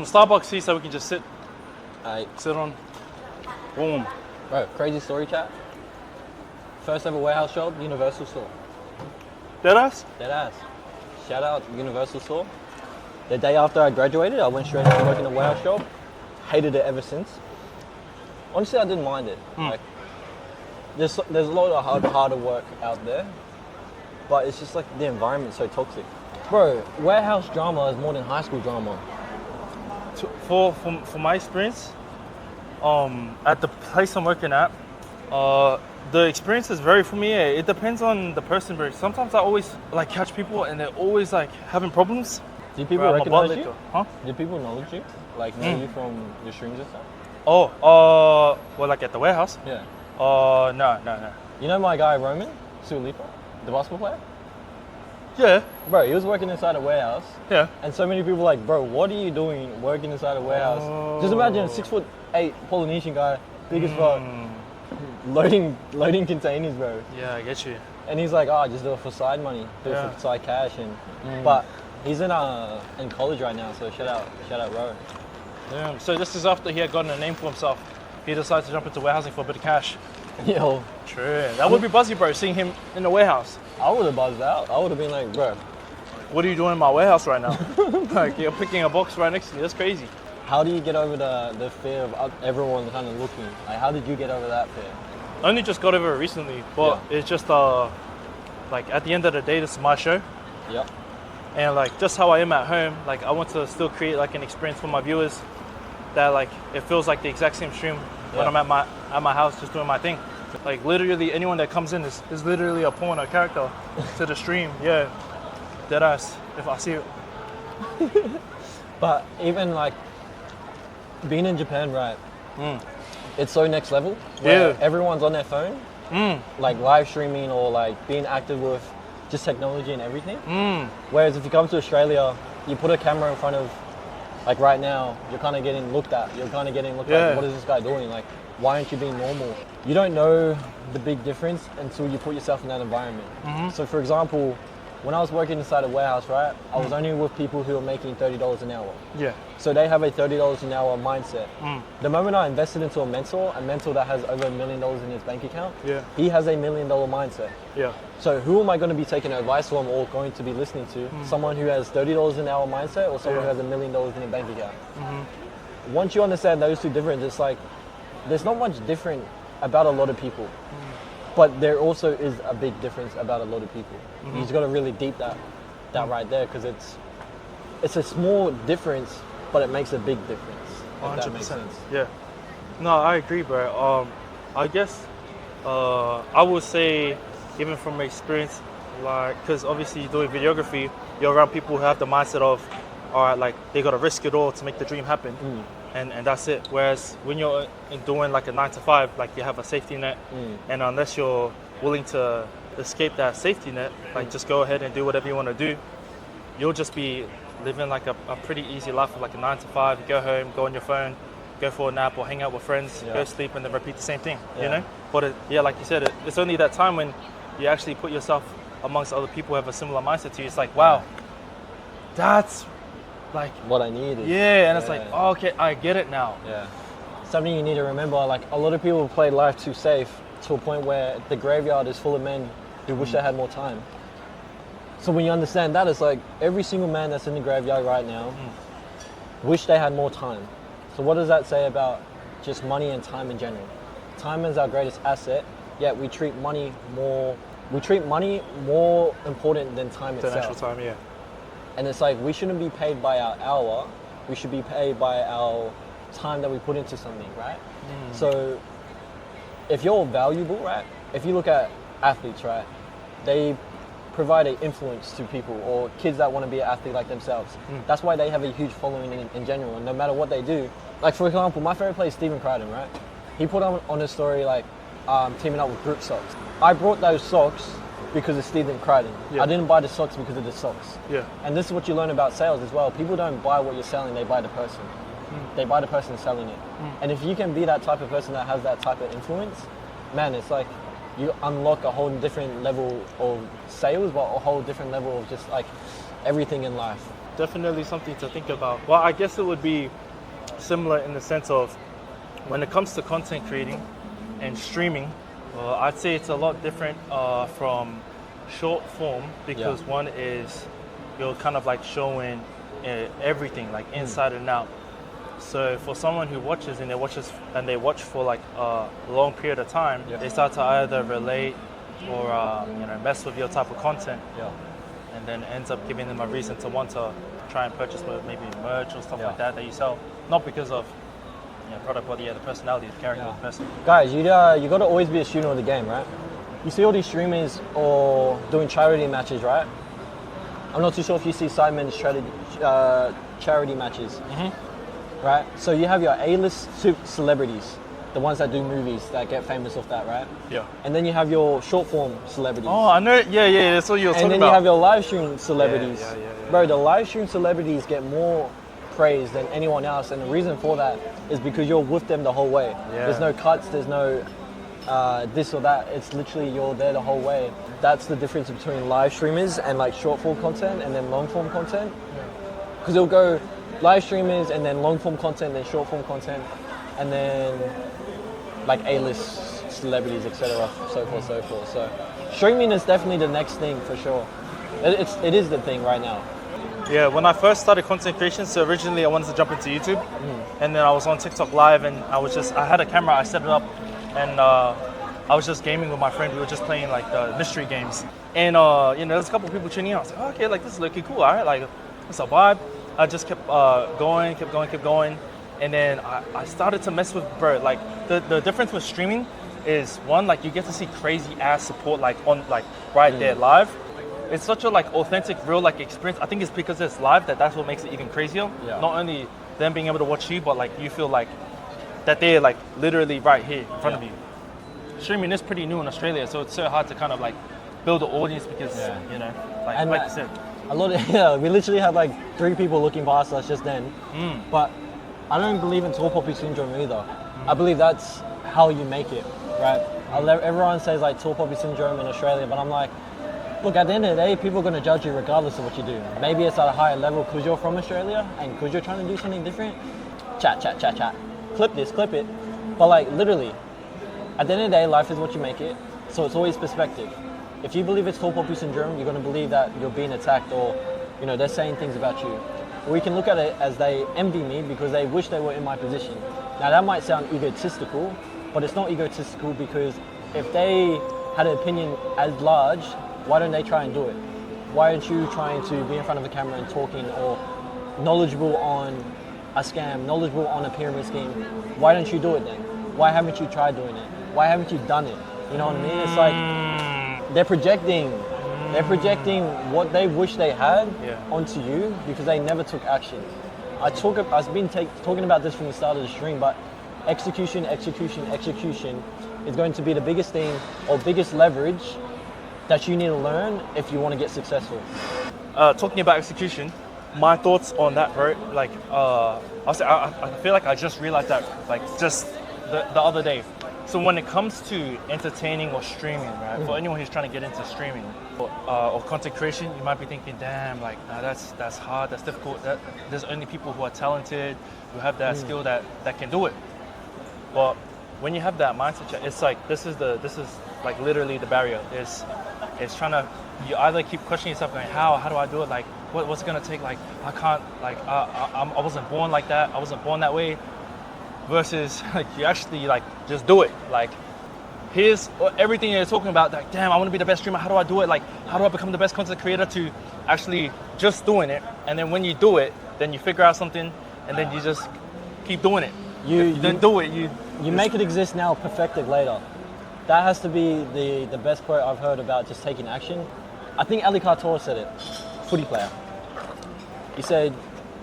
Speaker 2: Starbucks seats that we can just sit on. Boom.
Speaker 3: Bro, crazy story chat. First ever warehouse job, Universal store.
Speaker 2: Deadass?
Speaker 3: Deadass. Shout out Universal store. The day after I graduated, I went straight into working a warehouse job. Hated it ever since. Honestly, I didn't mind it. Like, there's a lot of harder work out there, but it's just like the environment's so toxic. Bro, warehouse drama is more than high school drama.
Speaker 2: For my experience, at the place I'm working at, the experiences vary for me. It depends on the person. But sometimes I always like catch people and they're always like having problems.
Speaker 3: Do people
Speaker 2: Bro, I'm a
Speaker 3: recognize
Speaker 2: bad
Speaker 3: you?
Speaker 2: licker. Huh?
Speaker 3: Do people acknowledge you? Like know you from your streams and stuff?
Speaker 2: Oh, well, like at the warehouse?
Speaker 3: Yeah.
Speaker 2: No.
Speaker 3: You know my guy Roman Sulipa, the basketball player?
Speaker 2: Yeah,
Speaker 3: Bro, he was working inside a warehouse.
Speaker 2: yeah.
Speaker 3: And so many people were like, bro, what are you doing working inside a warehouse? Just imagine a 6'8" Polynesian guy, big as fuck, loading containers, bro.
Speaker 2: Yeah, I get you.
Speaker 3: And he's like, I just do it for side money, do it for side cash, and but he's in college right now, so shout out Ro.
Speaker 2: Yeah. So this is after he had gotten a name for himself. He decided to jump into warehousing for a bit of cash.
Speaker 3: Yo,
Speaker 2: True. That would be buzzy, bro, seeing him in the warehouse.
Speaker 3: I would have buzzed out. I would have been like, bro,
Speaker 2: What are you doing in my warehouse right now? Like, you're picking a box right next to me. That's crazy.
Speaker 3: how do you get over the fear of everyone kind of looking? Like, how did you get over that fear?
Speaker 2: I only just got over it recently, but it's just like at the end of the day, this is my show,
Speaker 3: Yep.
Speaker 2: and like just how I am at home, like I want to still create like an experience for my viewers that like it feels like the exact same stream when I'm at my house just doing my thing. Like literally anyone that comes in is literally a pawn or character to the stream. Yeah, deadass. If I see it.
Speaker 3: But even like being in Japan, right? It's so next level. Where everyone's on their phone, like live streaming or like being active with just technology and everything. Whereas if you come to Australia, you put a camera in front of, like right now, you're kind of getting looked at. You're kind of getting looked at. What is this guy doing? Like, why aren't you being normal? You don't know the big difference until you put yourself in that environment. So for example, when I was working inside a warehouse, right, I was only with people who were making $30 an hour.
Speaker 2: Yeah.
Speaker 3: So they have a $30 an hour mindset. The moment I invested into a mentor that has over $1 million in his bank account, he has a $1 million mindset.
Speaker 2: Yeah.
Speaker 3: So who am I going to be taking advice from or going to be listening to? Someone who has $30 an hour mindset or someone who has $1 million in a bank account? Once you understand those two differences, it's like, there's not much different about a lot of people. But there also is a big difference about a lot of people. You just got to really deep that right there, because it's a small difference, but it makes a big difference. If that makes sense.
Speaker 2: Yeah. No, I agree, bro. I guess I would say, even from experience, like, because obviously doing videography, you're around people who have the mindset of, all right, like they got to risk it all to make the dream happen. And that's it. Whereas when you're doing like a 9 to 5, like you have a safety net, and unless you're willing to escape that safety net, like just go ahead and do whatever you want to do, you'll just be living like a pretty easy life of like a 9 to 5. You go home, go on your phone, go for a nap or hang out with friends, go sleep, and then repeat the same thing. You know? But like you said, it's only that time when you actually put yourself amongst other people who have a similar mindset to you. It's like, wow, that's like
Speaker 3: what I needed.
Speaker 2: yeah, and it's like, oh, okay, I get it now.
Speaker 3: Yeah. Something you need to remember, like a lot of people play life too safe to a point where the graveyard is full of men who wish they had more time. So when you understand that, it's like every single man that's in the graveyard right now wish they had more time. So what does that say about just money and time in general? Time is our greatest asset, yet we treat money more important than time
Speaker 2: The
Speaker 3: itself.
Speaker 2: actual time, yeah.
Speaker 3: And it's like we shouldn't be paid by our hour, we should be paid by our time that we put into something, right? So if you're valuable, right? If you look at athletes, right? They provide an influence to people or kids that want to be an athlete like themselves. That's why they have a huge following in general, and no matter what they do. Like for example, my favorite player is Stephen Crichton, right? He put on a story like teaming up with group socks. I brought those socks because of Stephen Crichton.
Speaker 2: Yeah.
Speaker 3: I didn't buy the socks because of the socks.
Speaker 2: Yeah.
Speaker 3: And this is what you learn about sales as well. People don't buy what you're selling, they buy the person. They buy the person selling it. And if you can be that type of person that has that type of influence, man, it's like you unlock a whole different level of sales, but a whole different level of just like everything in life.
Speaker 2: Definitely something to think about. Well, I guess it would be similar in the sense of when it comes to content creating and streaming, I'd say it's a lot different from short form because one is you're kind of like showing everything like inside and out. So for someone who watches and they watch for like a long period of time, they start to either relate or mess with your type of content, and then ends up giving them a reason to want to try and purchase maybe merch or stuff like that you sell, not because of product, but the personality, the character of the person.
Speaker 3: Guys, you got to always be a student of the game, right? You see all these streamers or doing charity matches, right? I'm not too sure if you see Simon's charity matches. Right? So you have your A-list celebrities, the ones that do movies that get famous off that, right?
Speaker 2: Yeah.
Speaker 3: And then you have your short form celebrities.
Speaker 2: Oh, I know. Yeah, that's what you were talking about.
Speaker 3: And then you have your live stream celebrities.
Speaker 2: Yeah.
Speaker 3: Bro, the live stream celebrities get more praise than anyone else, and the reason for that is because you're with them the whole way.
Speaker 2: Yeah.
Speaker 3: There's no cuts, there's no this or that. It's literally you're there the whole way. That's the difference between live streamers and like short form content and then long form content. Because it'll go live streamers and then long form content, then short form content, and then like A-list celebrities, etc. So forth. So streaming is definitely the next thing for sure. It is the thing right now.
Speaker 2: Yeah, when I first started content creation, so originally I wanted to jump into YouTube, and then I was on TikTok Live, and I had a camera, I set it up, and I was just gaming with my friend. We were just playing like the mystery games, and there's a couple of people tuning in. I was like, oh, okay, like this is looking cool, all right, like it's a vibe. I just kept going, and then I started to mess with like the difference with streaming is one, like you get to see crazy ass support like on like right there live. It's such a like authentic, real like experience. I think it's because it's live that's what makes it even crazier. Yeah. Not only them being able to watch you, but like you feel like that they're like literally right here in front of you. Streaming is pretty new in Australia, so it's so hard to kind of like build an audience because like you said.
Speaker 3: We literally had like 3 people looking past us just then. But I don't believe in tall poppy syndrome either. I believe that's how you make it, right? Everyone says like tall poppy syndrome in Australia, but I'm like, look, at the end of the day, people are going to judge you regardless of what you do. Maybe it's at a higher level because you're from Australia and because you're trying to do something different. Chat. Clip it. But like literally, at the end of the day, life is what you make it. So it's always perspective. If you believe it's tall poppy syndrome, you're going to believe that you're being attacked or, they're saying things about you. Or you can look at it as they envy me because they wish they were in my position. Now that might sound egotistical, but it's not egotistical because if they had an opinion as large, why don't they try and do it? Why aren't you trying to be in front of a camera and talking or knowledgeable on a scam, knowledgeable on a pyramid scheme? Why don't you do it then? Why haven't you tried doing it? Why haven't you done it? You know what I mean? It's like they're projecting what they wish they had onto you because they never took action. I've been talking about this from the start of the stream, but execution is going to be the biggest thing or biggest leverage that you need to learn if you want to get successful.
Speaker 2: Talking about execution, my thoughts on that, bro, I feel like I just realized that like just the other day. So when it comes to entertaining or streaming, right? For anyone who's trying to get into streaming or content creation, you might be thinking, damn, like that's hard, that's difficult. There's only people who are talented, who have that skill that can do it. But when you have that mindset, it's like this is like literally the barrier. It's trying to, you either keep questioning yourself, going, how do I do it? Like what's it gonna take? Like I can't, like I wasn't born like that. I wasn't born that way. Versus like you actually like just do it. Like here's everything you're talking about. Like damn, I want to be the best streamer. How do I do it? Like how do I become the best content creator? To actually just doing it. And then when you do it, then you figure out something, and then you just keep doing it. You then do it. You
Speaker 3: make it exist now, perfect it later. That has to be the best quote I've heard about just taking action. I think Ali Cartor said it. Footy player. He said,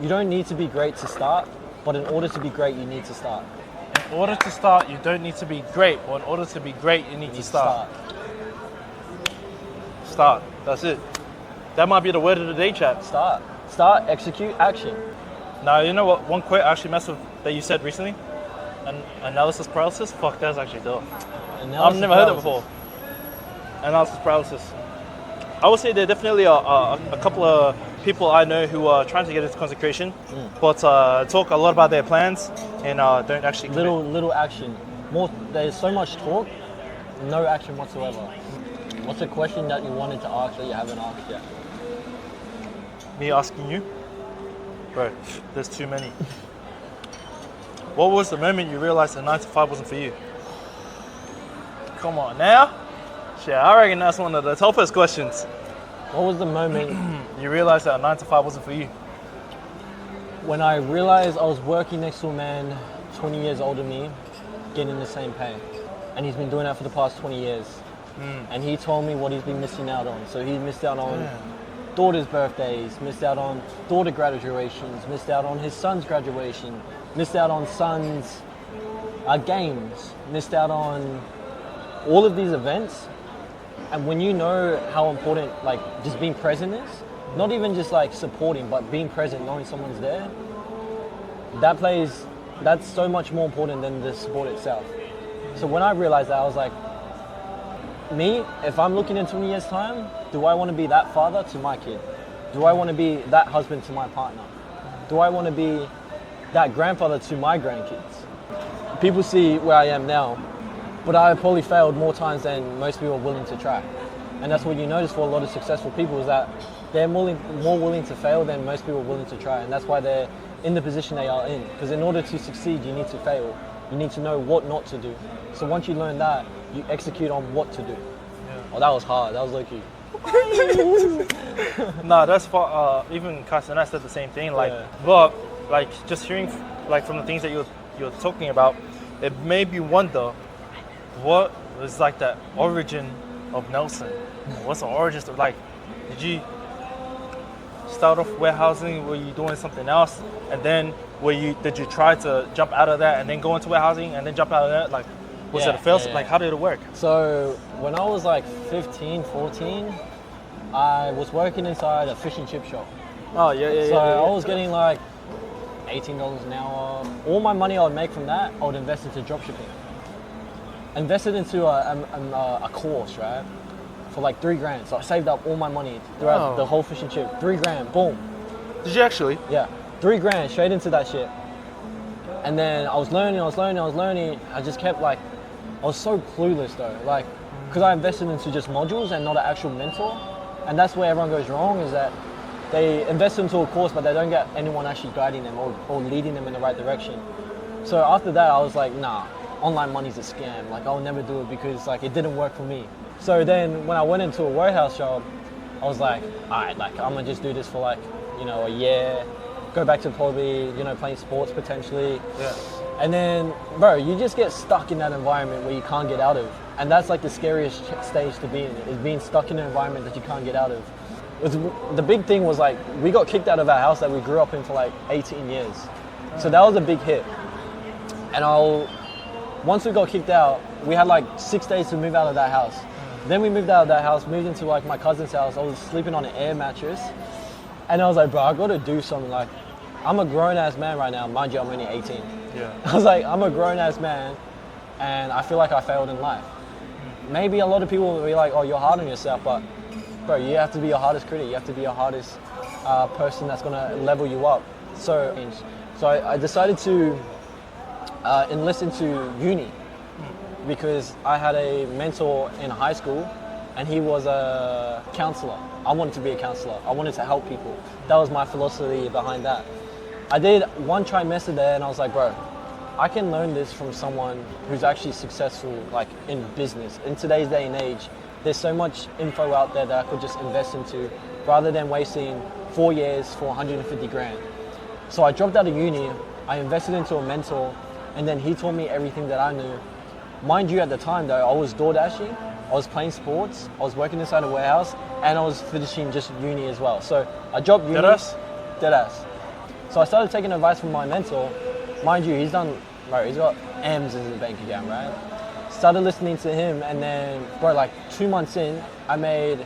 Speaker 3: "You don't need to be great to start. But in order to be great, you need to start."
Speaker 2: In order to start, you don't need to be great. But in order to be great, you need to start. Start. That's it. That might be the word of the day, chat.
Speaker 3: Start. Start, execute, action.
Speaker 2: Now, you know what? One quote I actually messed with that you said recently? Analysis paralysis? Fuck, that's actually dope. I've never heard it before. Analysis paralysis. I would say there are definitely a couple of people I know who are trying to get into content creation, but talk a lot about their plans and don't actually commit.
Speaker 3: Little action. There's so much talk, no action whatsoever. What's a question that you wanted to ask that you haven't asked yet?
Speaker 2: Me asking you? Bro, there's too many. What was the moment you realized that 9 to 5 wasn't for you? Come on now. Shit, I reckon that's one of the toughest questions.
Speaker 3: What was the moment
Speaker 2: you realized that 9 to 5 wasn't for you?
Speaker 3: When I realized I was working next to a man 20 years older than me, getting the same pay. And he's been doing that for the past 20 years. And he told me what he's been missing out on. So he missed out on daughter's birthdays, missed out on daughter graduations, missed out on his son's graduation, missed out on son's games, missed out on all of these events. And when you know how important like just being present is, not even just like supporting, but being present, knowing someone's there, that's so much more important than the sport itself. So when I realized that, I was like, me, if I'm looking in 20 years' time, do I want to be that father to my kid? Do I want to be that husband to my partner? Do I want to be that grandfather to my grandkids? People see where I am now, but I probably failed more times than most people are willing to try. And that's what you notice for a lot of successful people, is that they're more willing to fail than most people are willing to try. And that's why they're in the position they are in. Because in order to succeed, you need to fail. You need to know what not to do. So once you learn that, you execute on what to do. Yeah. Oh, that was hard. That was low-key.
Speaker 2: No, that's for even Cass and I said the same thing. Like, but like just hearing like from the things that you're talking about, it made me wonder what was like the origin of Nelson. What's the origin of, like, did you start off warehousing? Were you doing something else? And then did you try to jump out of that and then go into warehousing and then jump out of that? Like, was it a fail? Like, how did it work?
Speaker 3: So when I was like 15, 14, I was working inside a fish and chip shop.
Speaker 2: Oh, yeah.
Speaker 3: So I was getting like $18 an hour. All my money I would make from that, I would invest into dropshipping. Invested into a course, right? For like $3,000. So I saved up all my money throughout the whole fish and chip. $3,000, boom.
Speaker 2: Did you actually?
Speaker 3: Yeah, $3,000 straight into that shit. And then I was learning. I just kept like, I was so clueless though. Like, because I invested into just modules and not an actual mentor. And that's where everyone goes wrong, is that they invest into a course, but they don't get anyone actually guiding them or leading them in the right direction. So after that, I was like, nah, online money's a scam. Like, I'll never do it because like it didn't work for me. So then when I went into a warehouse job, I was like, all right, like I'm gonna just do this for like, a year, go back to probably, playing sports potentially. Yeah. And then, bro, you just get stuck in that environment where you can't get out of. And that's like the scariest stage to be in, is being stuck in an environment that you can't get out of. The big thing was like, we got kicked out of our house that we grew up in for like 18 years. So that was a big hit. And once we got kicked out, we had like 6 days to move out of that house. Then we moved out of that house, moved into like my cousin's house. I was sleeping on an air mattress. And I was like, bro, I gotta do something. Like, I'm a grown ass man right now. Mind you, I'm only 18. Yeah. I was like, I'm a grown ass man. and I feel like I failed in life. Maybe a lot of people will be like, oh, you're hard on yourself, but bro, you have to be your hardest critic. You have to be your hardest person that's gonna level you up. So I decided to enlist into uni because I had a mentor in high school and he was a counselor. I wanted to be a counselor. I wanted to help people. That was my philosophy behind that. I did one trimester there and I was like, bro, I can learn this from someone who's actually successful, like in business. In today's day and age, there's so much info out there that I could just invest into rather than wasting 4 years for 150 grand. So I dropped out of uni, I invested into a mentor, and then he taught me everything that I knew. Mind you, at the time though, I was door dashing, I was playing sports, I was working inside a warehouse, and I was finishing just uni as well. So I dropped uni. Deadass. So I started taking advice from my mentor. Mind you, he's got M's in his bank account, right? Started listening to him, and then, bro, like 2 months in, I made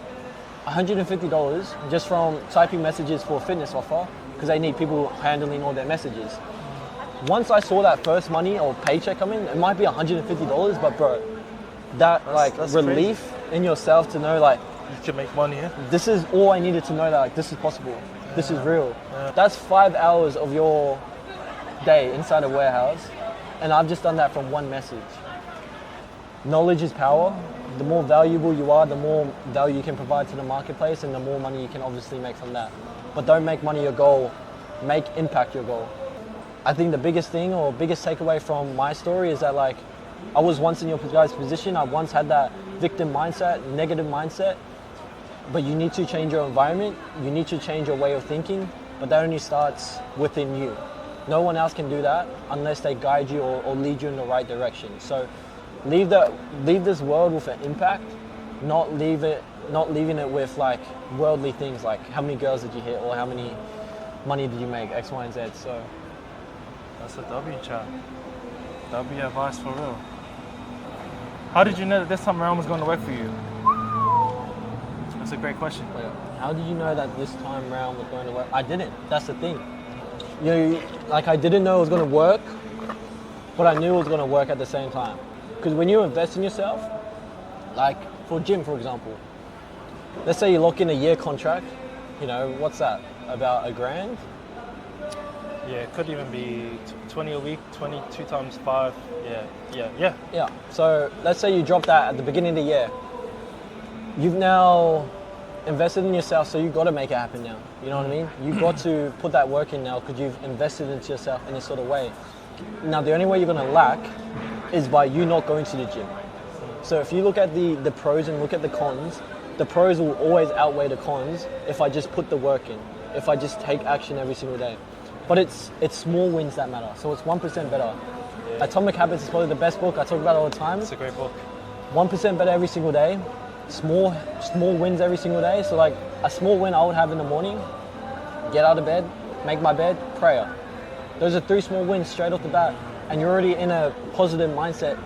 Speaker 3: $150 just from typing messages for a fitness offer, because they need people handling all their messages. Once I saw that first money or paycheck come in, it might be $150, but bro, that's relief crazy in yourself to know like,
Speaker 2: you can make money, yeah?
Speaker 3: This is all I needed to know, that like, this is possible, this is real. That's 5 hours of your day inside a warehouse, and I've just done that from one message. Knowledge is power. The more valuable you are, the more value you can provide to the marketplace, and the more money you can obviously make from that. But don't make money your goal, make impact your goal. I think the biggest thing or biggest takeaway from my story is that like, I was once in your guys' position. I once had that victim mindset, negative mindset, but you need to change your environment. You need to change your way of thinking, but that only starts within you. No one else can do that unless they guide you or lead you in the right direction. So leave this world with an impact, not leaving it with like worldly things like how many girls did you hit or how many money did you make, X, Y, and Z. So
Speaker 2: that's a W, chat. W advice for real. How did you know that this time around was going to work for you? That's a great question.
Speaker 3: How did you know that this time around was going to work? I didn't. That's the thing. I didn't know it was going to work, but I knew it was going to work at the same time. Because when you invest in yourself, like for gym, for example, let's say you lock in a year contract, what's that? About $1,000?
Speaker 2: Yeah, it could even be 20 a week, 22 times 5. Yeah.
Speaker 3: So let's say you drop that at the beginning of the year. You've now invested in yourself, so you've got to make it happen now. You know what I mean? You've got to put that work in now because you've invested into yourself in this sort of way. Now, the only way you're going to lack is by you not going to the gym. So if you look at the pros and look at the cons, the pros will always outweigh the cons if I just put the work in, if I just take action every single day. But it's small wins that matter. So it's 1% better. Yeah. Atomic Habits is probably the best book. I talk about it all the time.
Speaker 2: It's a great book.
Speaker 3: 1% better every single day. Small wins every single day. So like a small win I would have in the morning, get out of bed, make my bed, prayer. Those are 3 small wins straight off the bat. And you're already in a positive mindset.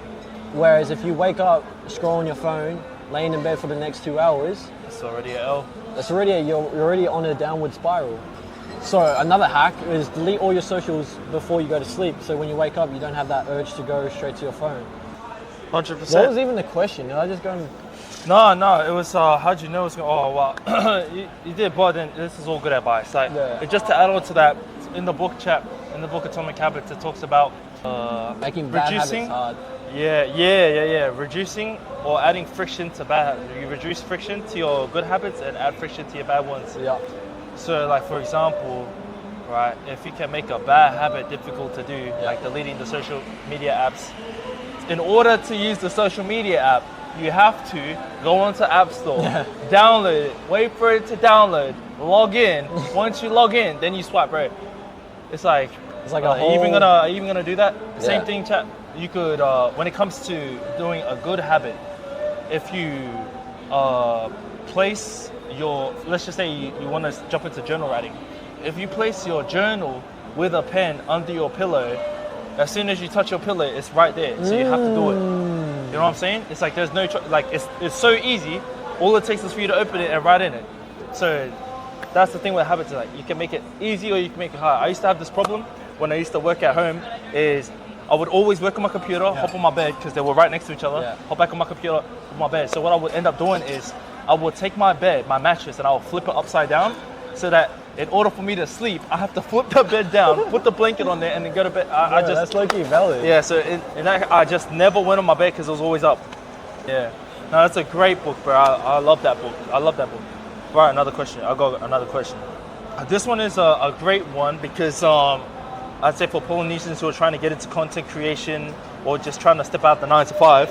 Speaker 3: Whereas if you wake up, scroll on your phone, laying in bed for the next 2 hours,
Speaker 2: it's already an L.
Speaker 3: You're already on a downward spiral. So another hack is delete all your socials before you go to sleep. So when you wake up, you don't have that urge to go straight to your phone.
Speaker 2: 100%.
Speaker 3: What was even the question? Did I just go and...
Speaker 2: No, it was, how'd you know it's going to, oh, wow. you did, but then this is all good advice. Just to add on to that, in the book Atomic Habits, it talks about
Speaker 3: making bad habits hard.
Speaker 2: Yeah. Reducing or adding friction to bad habits. You reduce friction to your good habits and add friction to your bad ones.
Speaker 3: Yeah.
Speaker 2: So, like, for example, right, if you can make a bad habit difficult to do, like deleting the social media apps, in order to use the social media app, you have to go onto App Store, download it, wait for it to download, log in. Once you log in, then you swipe, right? It's like a whole... Are you even gonna do that? Same thing, chat. You could, when it comes to doing a good habit, if you place your, let's just say you want to jump into journal writing. If you place your journal with a pen under your pillow, as soon as you touch your pillow, it's right there. So you have to do it. You know what I'm saying? It's like there's no, it's so easy. All it takes is for you to open it and write in it. So that's the thing with habits. Like you can make it easy or you can make it hard. I used to have this problem when I used to work at home. Is I would always work on my computer, hop on my bed, because they were right next to each other, hop back on my computer, on my bed. So what I would end up doing is, I would take my bed, my mattress, and I would flip it upside down, so that in order for me to sleep, I have to flip the bed down, put the blanket on there, and then go to bed. I just,
Speaker 3: that's low-key valid.
Speaker 2: yeah, so I just never went on my bed because it was always up. Yeah. No, that's a great book, bro. I love that book. I love that book. Right, another question. I'll go another question. This one is a great one because I'd say for Polynesians who are trying to get into content creation or just trying to step out the 9 to 5,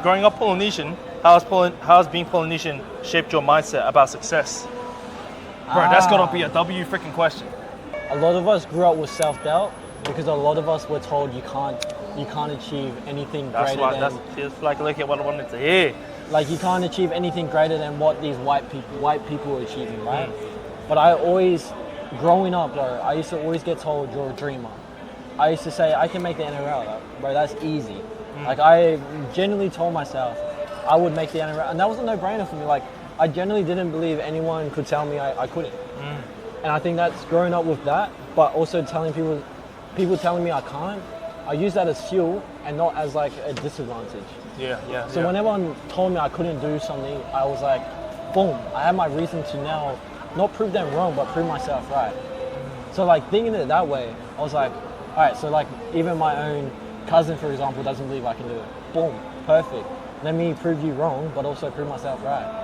Speaker 2: growing up Polynesian, how's being Polynesian shaped your mindset about success? Bro, that's gonna be a W freaking question.
Speaker 3: A lot of us grew up with self-doubt because a lot of us were told you can't achieve anything greater than.
Speaker 2: That's just like look at what I wanted to hear.
Speaker 3: Like you can't achieve anything greater than what these white people are achieving, right? But I always, growing up, bro, I used to always get told you're a dreamer. I used to say I can make the NRL, like, bro, that's easy. Like I genuinely told myself I would make the NRL, and that was a no-brainer for me. Like I genuinely didn't believe anyone could tell me I couldn't. And I think that's growing up with that, but also telling people telling me I can't. I use that as fuel and not as like a disadvantage.
Speaker 2: Yeah.
Speaker 3: So when everyone told me I couldn't do something, I was like, boom, I have my reason to now not prove them wrong, but prove myself right. So like thinking it that way, I was like, all right, so like even my own cousin, for example, doesn't believe I can do it. Boom, perfect. Let me prove you wrong, but also prove myself right.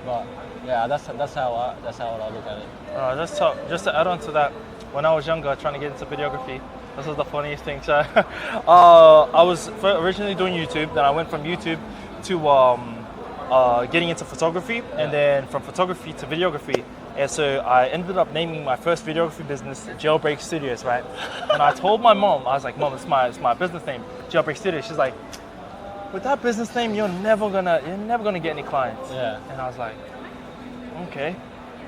Speaker 3: But yeah, that's how I look at it.
Speaker 2: Just to add on to that, when I was younger, trying to get into videography, this was the funniest thing. So, I was originally doing YouTube, then I went from YouTube to getting into photography, and then from photography to videography. And so I ended up naming my first videography business Jailbreak Studios, right? And I told my mom, I was like, Mom, it's my business name, Jailbreak Studios. She's like, with that business name, you're never gonna get any clients.
Speaker 3: Yeah.
Speaker 2: And I was like, okay.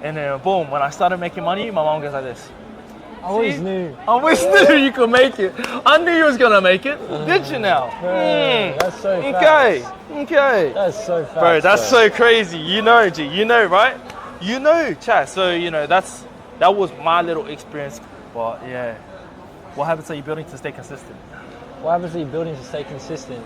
Speaker 2: And then boom, when I started making money, my mom goes like this.
Speaker 3: I always knew.
Speaker 2: I always knew you could make it. I knew you was gonna make it. Did you now?
Speaker 3: That's so
Speaker 2: fast. Okay.
Speaker 3: That's so fast.
Speaker 2: Bro, that's so crazy. You know, G. You know, right? You know, chat. So that was my little experience. But yeah, what happens are you building to stay consistent?
Speaker 3: What happens are you building to stay consistent?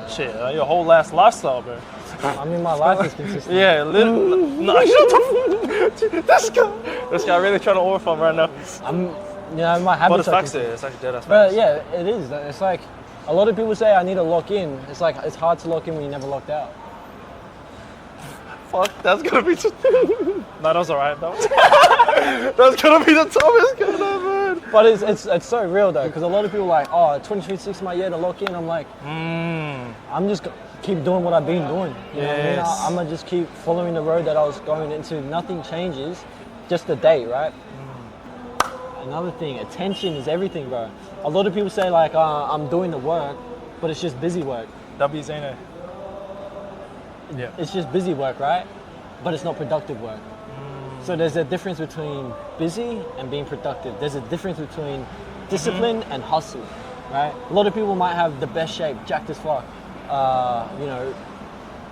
Speaker 2: Shit, your whole last lifestyle, bro.
Speaker 3: I mean, my life is consistent.
Speaker 2: Yeah, little. No, shut up. This guy really trying to overflow right now.
Speaker 3: My habits.
Speaker 2: But it's
Speaker 3: are
Speaker 2: facts there. It's actually dead ass
Speaker 3: But
Speaker 2: facts.
Speaker 3: yeah, it is. It's like a lot of people say I need to lock in. It's like it's hard to lock in when you never locked out.
Speaker 2: Fuck, that's gonna be. No, that was alright though. That's gonna be the toughest kind of man.
Speaker 3: But it's so real though, because a lot of people are like, oh, 2026 is my year to lock in. I'm like, I'm just keep doing what I've been doing. You know what I mean? I'm gonna just keep following the road that I was going into. Nothing changes, just the date, right? Another thing, attention is everything, bro. A lot of people say like, I'm doing the work, but it's just busy work.
Speaker 2: W Zeno. Yeah.
Speaker 3: It's just busy work, right? But it's not productive work. So there's a difference between busy and being productive. There's a difference between discipline and hustle, right? A lot of people might have the best shape, jacked as fuck.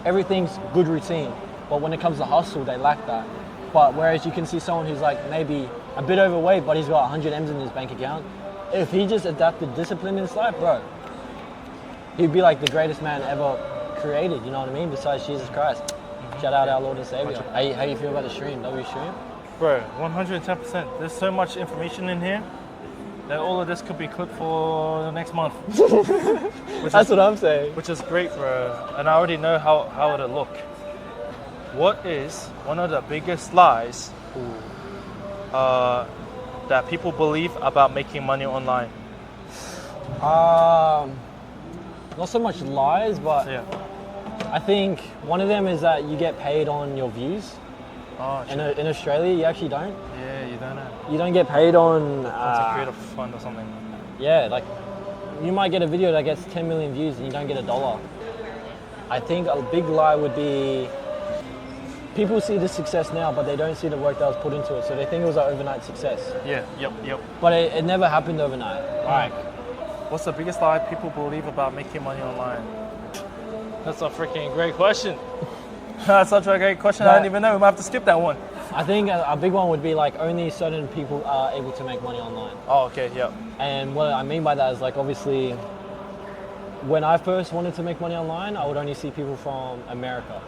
Speaker 3: Everything's good routine. But when it comes to hustle, they lack that. But whereas you can see someone who's like maybe a bit overweight, but he's got 100 M's in his bank account. If he just adapted discipline in his life, bro, he'd be like the greatest man ever created, you know what I mean? Besides Jesus Christ. Shout out our Lord and Savior. How you feel about the stream? W stream?
Speaker 2: Bro, 110%. There's so much information in here that all of this could be clipped for the next month.
Speaker 3: That's what I'm saying.
Speaker 2: Which is great, bro. And I already know how it'll look. What is one of the biggest lies that people believe about making money online?
Speaker 3: Not so much lies, but
Speaker 2: Yeah.
Speaker 3: I think one of them is that you get paid on your views.
Speaker 2: Oh,
Speaker 3: In Australia, you actually don't.
Speaker 2: yeah, you don't know.
Speaker 3: You don't get paid on.
Speaker 2: It's a creative fund or something.
Speaker 3: Yeah, like you might get a video that gets 10 million views and you don't get $1. I think a big lie would be people see the success now, but they don't see the work that was put into it. So they think it was an overnight success.
Speaker 2: Yeah, yep.
Speaker 3: But it never happened overnight. Like,
Speaker 2: What's the biggest lie people believe about making money online? That's a freaking great question. That's such a great question. I didn't even know. We might have to skip that one.
Speaker 3: I think a big one would be like only certain people are able to make money online.
Speaker 2: Oh, okay, yeah.
Speaker 3: And what I mean by that is like obviously when I first wanted to make money online, I would only see people from America,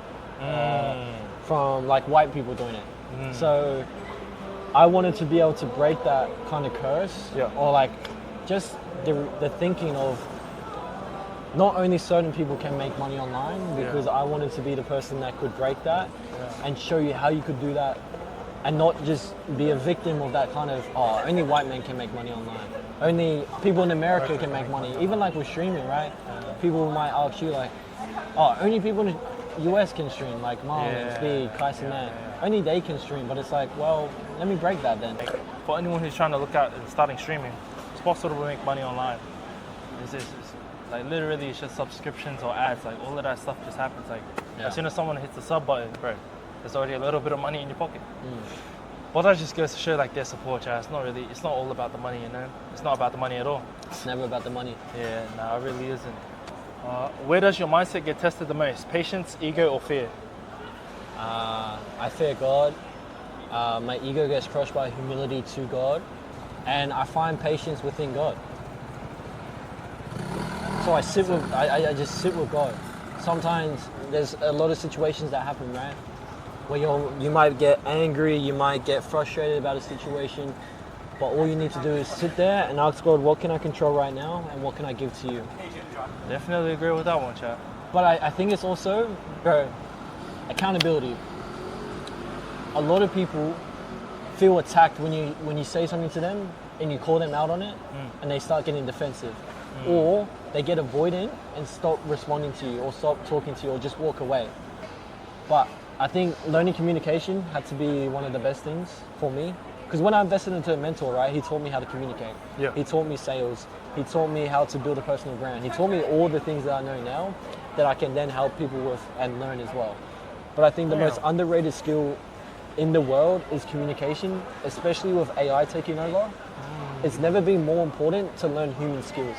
Speaker 3: from like white people doing it. So I wanted to be able to break that kind of curse, or like just the thinking of not only certain people can make money online, because I wanted to be the person that could break that and show you how you could do that and not just be a victim of that kind of, oh, only white men can make money online. Only people in America can make money. Even like with streaming, right? People might ask you like, oh, only people in the US can stream, like Marlon, Speed, Kyson, Man. Only they can stream, but it's like, well, let me break that then.
Speaker 2: For anyone who's trying to look at starting streaming, it's possible to make money online. It's like literally it's just subscriptions or ads, like all of that stuff just happens. Like as soon as someone hits the sub button, bro, there's already a little bit of money in your pocket. Well, that just goes to show like their support, chat. It's not all about the money, you know? It's not about the money at all.
Speaker 3: It's never about the money.
Speaker 2: Yeah, no, it really isn't. Where does your mindset get tested the most? Patience, ego, or fear?
Speaker 3: I fear God. My ego gets crushed by humility to God, and I find patience within God. So I just sit with God. Sometimes there's a lot of situations that happen, right? Where you might get angry, you might get frustrated about a situation, but all you need to do is sit there and ask God, what can I control right now, and what can I give to you?
Speaker 2: Definitely agree with that one, chat.
Speaker 3: But I think it's also, bro, accountability. A lot of people feel attacked when you say something to them and you call them out on it, and they start getting defensive. Or they get avoidant and stop responding to you, or stop talking to you, or just walk away. But I think learning communication had to be one of the best things for me. Because when I invested into a mentor, right, he taught me how to communicate.
Speaker 2: Yeah.
Speaker 3: He taught me sales. He taught me how to build a personal brand. He taught me all the things that I know now that I can then help people with and learn as well. But I think the most underrated skill in the world is communication, especially with AI taking over. It's never been more important to learn human skills.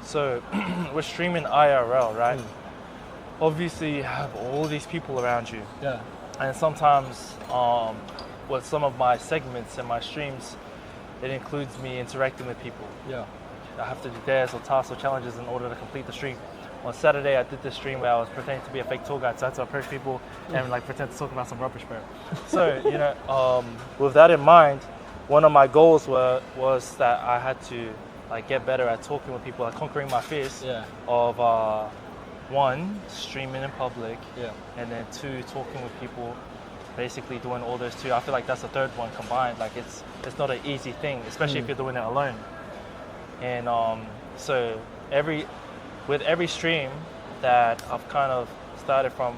Speaker 2: So we're streaming IRL, right? Obviously you have all these people around you.
Speaker 3: Yeah.
Speaker 2: And sometimes with some of my segments and my streams, it includes me interacting with people.
Speaker 3: Yeah.
Speaker 2: I have to do dares or tasks or challenges in order to complete the stream. On Saturday, I did this stream where I was pretending to be a fake tour guide, so I had to approach people and like pretend to talk about some rubbish, bro. So, you know, with that in mind, one of my goals was that I had to like get better at talking with people, like conquering my fears of one, streaming in public, and then two, talking with people, basically doing all those two. I feel like that's the third one combined. Like it's not an easy thing, especially if you're doing it alone. And so with every stream that I've kind of started from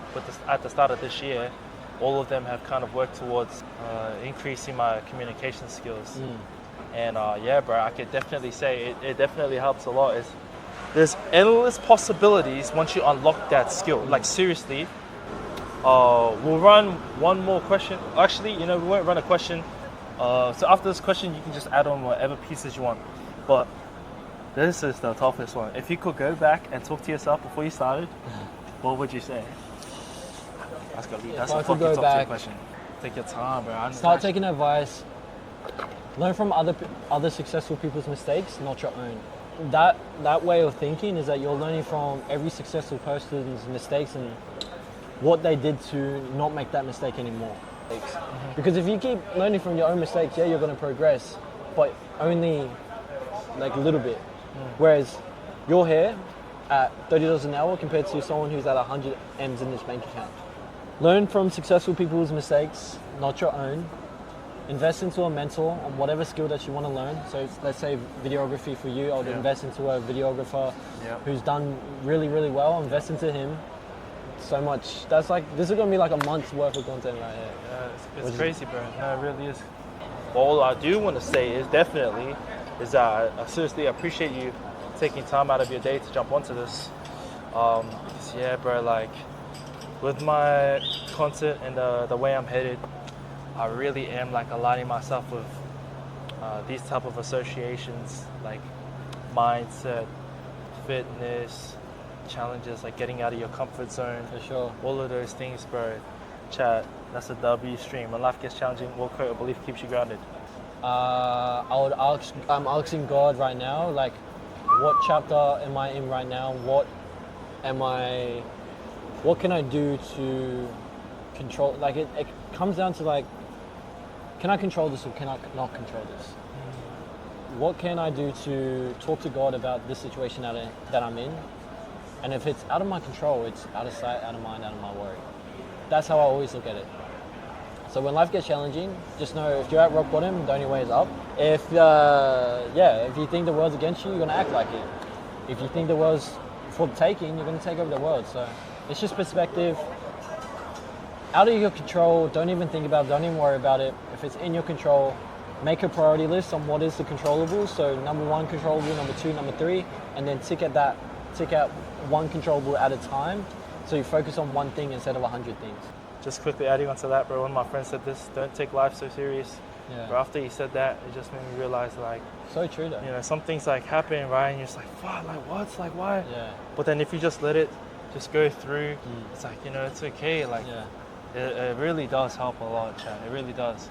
Speaker 2: at the start of this year, all of them have kind of worked towards increasing my communication skills. And yeah, bro, I could definitely say it definitely helps a lot. There's endless possibilities once you unlock that skill. Like seriously, we'll run one more question. Actually, you know, we won't run a question. So after this question, you can just add on whatever pieces you want. But this is the toughest one. If you could go back and talk to yourself before you started, what would you say? That's a fucking top tier question. Take your time, bro.
Speaker 3: Start taking advice. Learn from other successful people's mistakes, not your own. That way of thinking is that you're learning from every successful person's mistakes and what they did to not make that mistake anymore. Because if you keep learning from your own mistakes, yeah, you're going to progress, but only like a little bit. Whereas you're here at $30 an hour compared to someone who's at 100 M's in his bank account. Learn from successful people's mistakes, not your own. Invest into a mentor on whatever skill that you want to learn. So let's say videography for you, I would invest into a videographer who's done really, really well. Invest into him. So much. That's like, this is going to be like a month's worth of content right here.
Speaker 2: Yeah, it's crazy, bro. No, it really is. All I do want to say is that I seriously appreciate you taking time out of your day to jump onto this. Yeah, bro, like with my content and the way I'm headed, I really am like aligning myself with these type of associations, like mindset, fitness, challenges, like getting out of your comfort zone.
Speaker 3: For sure.
Speaker 2: All of those things, bro. Chat, That's a W stream. When life gets challenging, what quote or belief keeps you grounded?
Speaker 3: I'm asking God right now, like, what chapter am I in right now? What can I do to control? Like, it comes down to like, can I control this or can I not control this? What can I do to talk to God about this situation that I'm in? And if it's out of my control, it's out of sight, out of mind, out of my worry. That's how I always look at it. So when life gets challenging, just know if you're at rock bottom, the only way is up. If you think the world's against you, you're gonna act like it. If you think the world's for the taking, you're gonna take over the world. So it's just perspective. Out of your control, don't even think about it, don't even worry about it. If it's in your control, make a priority list on what is the controllable. So number 1 controllable, number 2, number 3, and then tick out one controllable at a time. So you focus on one thing instead of 100 things.
Speaker 2: Just quickly adding on to that, bro, one of my friends said this, don't take life so serious.
Speaker 3: Yeah.
Speaker 2: But after he said that, it just made me realize, like,
Speaker 3: So true though.
Speaker 2: you know, some things like happen, right? And you're just like, fuck, like what? Like why?
Speaker 3: Yeah.
Speaker 2: But then if you just let it just go through, it's like, you know, it's okay. Like, it really does help a lot, chat. It really does.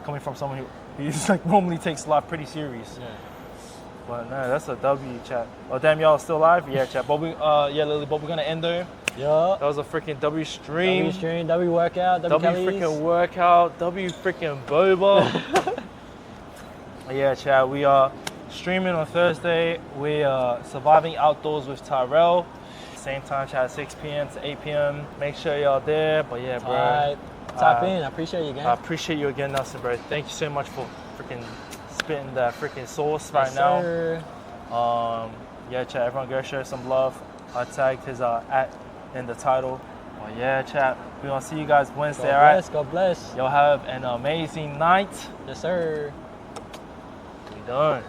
Speaker 2: Coming from someone who's like normally takes life pretty serious.
Speaker 3: Yeah.
Speaker 2: But no, that's a W, chat. Oh damn, y'all still live? Yeah, chat. But Lily, but we're gonna end there.
Speaker 3: Yeah.
Speaker 2: That was a freaking W stream.
Speaker 3: W stream, W workout,
Speaker 2: W freaking workout, W freaking boba. Yeah, chat. We are streaming on Thursday. We are surviving outdoors with Tyrell. Same time, chat, 6 p.m. to 8 p.m. Make sure y'all there. But yeah, bro.
Speaker 3: Tap in. I appreciate you again.
Speaker 2: I appreciate you again, Nelson, bro. Thank you so much for freaking spitting that freaking sauce right now.
Speaker 3: Sir.
Speaker 2: Yeah, chat. Everyone go show some love. I tagged his @ in the title. But yeah, chat. We're gonna see you guys Wednesday, alright?
Speaker 3: God bless.
Speaker 2: Y'all have an amazing night.
Speaker 3: Yes, sir.
Speaker 2: We done.